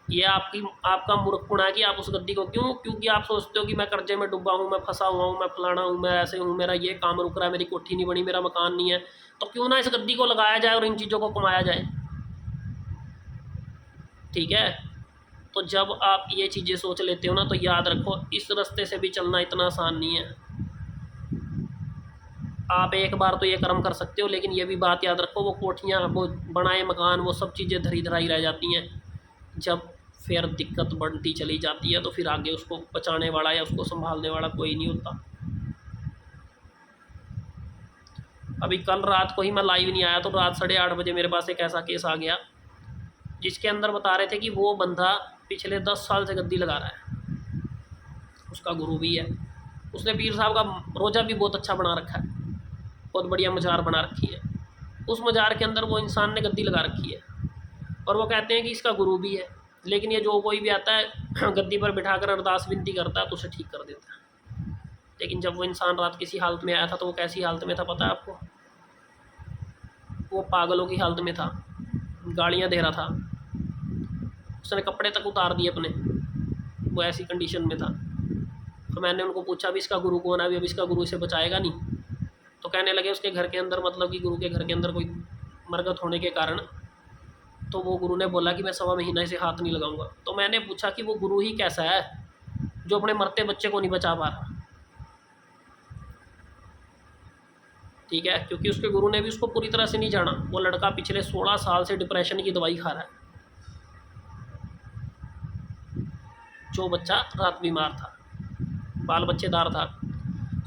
ये आपका मूर्खपना है कि आप उस गद्दी को क्योंकि आप सोचते हो कि मैं कर्जे में डूबा हूँ, मैं फंसा हुआ हूँ, मैं फलाना हूँ, मैं ऐसे हूँ, मेरा ये काम रुक रहा है, मेरी कोठी नहीं बनी, मेरा मकान नहीं है, तो क्यों ना इस गद्दी को लगाया जाए और इन चीज़ों को कमाया जाए, ठीक है। तो जब आप ये चीज़ें सोच लेते हो ना, तो याद रखो इस रास्ते से भी चलना इतना आसान नहीं है। आप एक बार तो ये कर्म कर सकते हो, लेकिन ये भी बात याद रखो वो कोठियाँ, वो बनाए मकान, वो सब चीज़ें धरी धराई रह जाती हैं। जब फिर दिक्कत बढ़ती चली जाती है तो फिर आगे उसको बचाने वाला या उसको संभालने वाला कोई नहीं होता। अभी कल रात को ही मैं लाइव नहीं आया तो रात 8:30 बजे मेरे पास एक ऐसा केस आ गया जिसके अंदर बता रहे थे कि वो बंदा पिछले 10 साल से गद्दी लगा रहा है, उसका गुरु भी है, उसने पीर साहब का रोज़ा भी बहुत अच्छा बना रखा है, बहुत बढ़िया मज़ार बना रखी है। उस मज़ार के अंदर वो इंसान ने गद्दी लगा रखी है और वो कहते हैं कि इसका गुरु भी है, लेकिन ये जो कोई भी आता है गद्दी पर बिठाकर अरदास विनती करता है तो उसे ठीक कर देता है। लेकिन जब वो इंसान रात किसी हालत में आया था तो वो कैसी हालत में था पता है आपको? वो पागलों की हालत में था, गालियाँ दे रहा था, उसने कपड़े तक उतार दिए अपने, वो ऐसी कंडीशन में था। तो मैंने उनको पूछा भी इसका गुरु कौन है, अभी इसका गुरु इसे बचाएगा नहीं? तो कहने लगे उसके घर के अंदर, मतलब कि गुरु के घर के अंदर कोई मरगत होने के कारण, तो वो गुरु ने बोला कि मैं 1.25 महीना इसे हाथ नहीं लगाऊंगा। तो मैंने पूछा कि वो गुरु ही कैसा है जो अपने मरते बच्चे को नहीं बचा पा रहा, ठीक है, क्योंकि उसके गुरु ने भी उसको पूरी तरह से नहीं जाना। वो लड़का पिछले 16 साल से डिप्रेशन की दवाई खा रहा है, जो बच्चा रात बीमार था, बाल बच्चेदार था,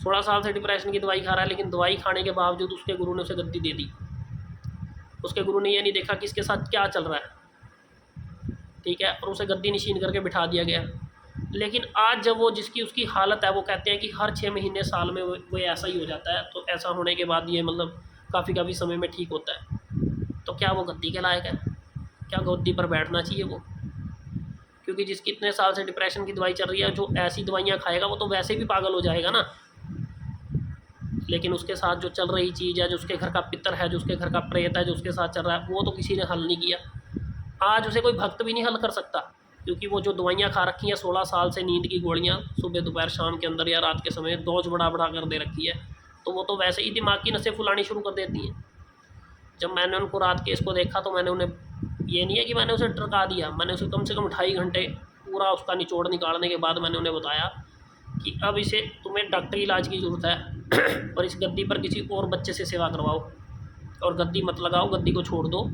16 साल से डिप्रेशन की दवाई खा रहा है, लेकिन दवाई खाने के बावजूद उसके गुरु ने उसे गद्दी दे दी। उसके गुरु ने ये नहीं देखा कि इसके साथ क्या चल रहा है, ठीक है, और उसे गद्दी नशीन करके बिठा दिया गया। लेकिन आज जब वो जिसकी उसकी हालत है, वो कहते हैं कि हर 6 महीने साल में वो ऐसा ही हो जाता है, तो ऐसा होने के बाद ये मतलब काफ़ी समय में ठीक होता है। तो क्या वो गद्दी के लायक है? क्या गद्दी पर बैठना चाहिए वो? क्योंकि जिसकी इतने साल से डिप्रेशन की दवाई चल रही है, जो ऐसी दवाइयाँ खाएगा वो तो वैसे भी पागल हो जाएगा ना। लेकिन उसके साथ जो चल रही चीज़ है, जो उसके घर का पितर है, जो उसके घर का प्रेत है, जो उसके साथ चल रहा है, वो तो किसी ने हल नहीं किया। आज उसे कोई भक्त भी नहीं हल कर सकता, क्योंकि वो जो दवाइयाँ खा रखी हैं 16 साल से, नींद की गोलियाँ सुबह दोपहर शाम के अंदर या रात के समय डोज बढ़ा कर दे रखी है, तो वो तो वैसे ही दिमाग की नसें फुलानी शुरू कर देती हैं। जब मैंने उनको रात के इसको देखा तो मैंने उन्हें, ये नहीं है कि मैंने उसे टरका दिया, मैंने उसे कम से कम 2.5 घंटे पूरा उसका निचोड़ निकालने के बाद मैंने उन्हें बताया कि अब इसे तुम्हें डॉक्टरी इलाज की ज़रूरत है और इस गद्दी पर किसी और बच्चे से सेवा करवाओ, और गद्दी मत लगाओ, गद्दी को छोड़ दो,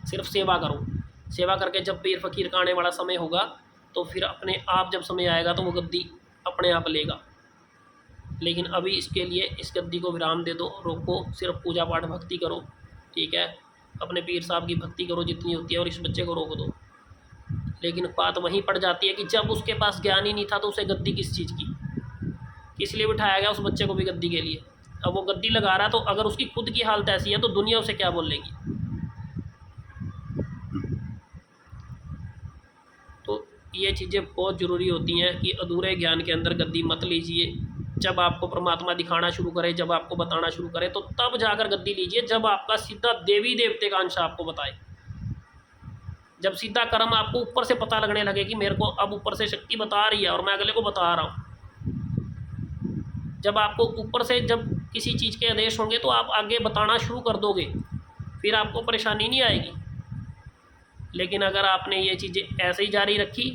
सिर्फ सेवा करो। सेवा करके जब पीर फकीर का आने वाला समय होगा तो फिर अपने आप जब समय आएगा तो वो गद्दी अपने आप लेगा। लेकिन अभी इसके लिए इस गद्दी को विराम दे दो, रोको, सिर्फ पूजा पाठ भक्ति करो, ठीक है, अपने पीर साहब की भक्ति करो जितनी होती है, और इस बच्चे को रोक दो। लेकिन बात वहीं पड़ जाती है कि जब उसके पास ज्ञान ही नहीं था तो उसे गद्दी किस चीज़ की, किस लिए बिठाया गया उस बच्चे को भी गद्दी के लिए। अब वो गद्दी लगा रहा है तो अगर उसकी खुद की हालत ऐसी है तो दुनिया उसे क्या बोलेगी। तो ये चीज़ें बहुत ज़रूरी होती हैं कि अधूरे ज्ञान के अंदर गद्दी मत लीजिए। जब आपको परमात्मा दिखाना शुरू करे, जब आपको बताना शुरू करे, तो तब जाकर गद्दी लीजिए, जब आपका सीधा देवी देवते का अंश आपको बताए, जब सीधा कर्म आपको ऊपर से पता लगने लगे कि मेरे को अब ऊपर से शक्ति बता रही है और मैं अगले को बता रहा हूँ। जब आपको ऊपर से जब किसी चीज़ के आदेश होंगे तो आप आगे बताना शुरू कर दोगे, फिर आपको परेशानी नहीं आएगी। लेकिन अगर आपने ये चीज़ें ऐसे ही जारी रखी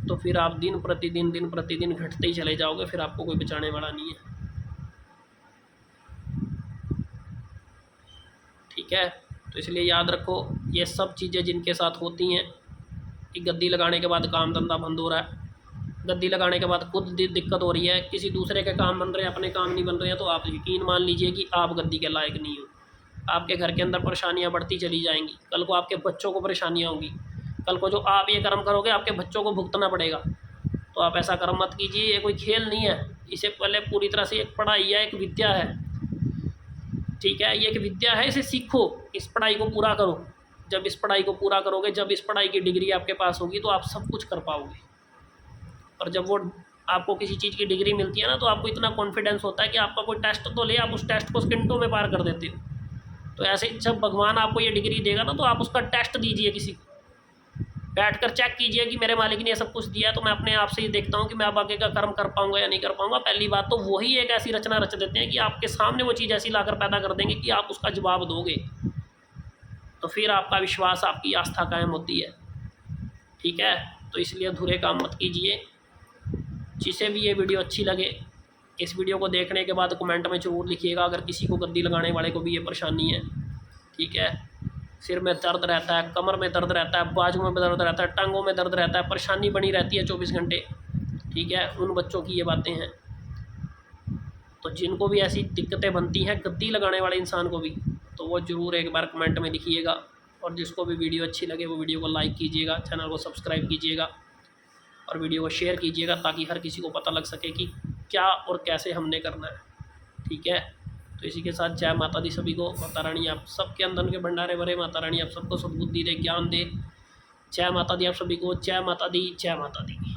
तो फिर आप दिन प्रतिदिन घटते ही चले जाओगे, फिर आपको कोई बचाने वाला नहीं है। ठीक है, तो इसलिए याद रखो ये सब चीज़ें जिनके साथ होती हैं कि गद्दी लगाने के बाद काम धंधा बंद हो रहा है, गद्दी लगाने के बाद खुद दिक्कत हो रही है, किसी दूसरे के काम बन रहे हैं, अपने काम नहीं बन रहे हैं, तो आप यकीन मान लीजिए कि आप गद्दी के लायक नहीं हो। आपके घर के अंदर परेशानियां बढ़ती चली जाएंगी, कल को आपके बच्चों को परेशानियां होंगी, कल को जो आप ये कर्म करोगे आपके बच्चों को भुगतना पड़ेगा। तो आप ऐसा कर्म मत कीजिए, ये कोई खेल नहीं है। इसे पहले पूरी तरह से एक पढ़ाई है, एक विद्या है। ठीक है, ये एक विद्या है, इसे सीखो, इस पढ़ाई को पूरा करो। जब इस पढ़ाई को पूरा करोगे, जब इस पढ़ाई की डिग्री आपके पास होगी तो आप सब कुछ कर पाओगे। और जब वो आपको किसी चीज़ की डिग्री मिलती है ना, तो आपको इतना कॉन्फिडेंस होता है कि आपका कोई टेस्ट तो ले, आप उस टेस्ट को सेकंडों में पार कर देते हो। तो ऐसे जब भगवान आपको ये डिग्री देगा ना, तो आप उसका टेस्ट दीजिए, किसी को बैठ कर चेक कीजिए कि मेरे मालिक ने ये सब कुछ दिया है, तो मैं अपने आप से ही देखता हूँ कि मैं अब आगे का कर्म कर पाऊंगा या नहीं कर पाऊंगा। पहली बात तो वही एक ऐसी रचना रच देते हैं कि आपके सामने वो चीज़ ऐसी लाकर पैदा कर देंगे कि आप उसका जवाब दोगे, तो फिर आपका विश्वास, आपकी आस्था कायम होती है। ठीक है, तो इसलिए अधूरे काम मत कीजिए। जिसे भी ये वीडियो अच्छी लगे, इस वीडियो को देखने के बाद कमेंट में ज़रूर लिखिएगा अगर किसी को गद्दी लगाने वाले को भी ये परेशानी है। ठीक है, सिर में दर्द रहता है, कमर में दर्द रहता है, बाजुओं में दर्द रहता है, टांगों में दर्द रहता है, परेशानी बनी रहती है 24 घंटे। ठीक है, उन बच्चों की ये बातें हैं। तो जिनको भी ऐसी दिक्कतें बनती हैं गद्दी लगाने वाले इंसान को भी, तो वो ज़रूर एक बार कमेंट में लिखिएगा। और जिसको भी वीडियो अच्छी लगे वो वीडियो को लाइक कीजिएगा, चैनल को सब्सक्राइब कीजिएगा और वीडियो को शेयर कीजिएगा, ताकि हर किसी को पता लग सके कि क्या और कैसे हमने करना है। ठीक है, तो इसी के साथ जय माता दी सभी को। माता रानी आप सबके अंदर के भंडारे भरे, माता रानी आप सबको सद्बुद्धि दे, ज्ञान दे। जय माता दी आप सभी को, जय माता दी, जय माता दी।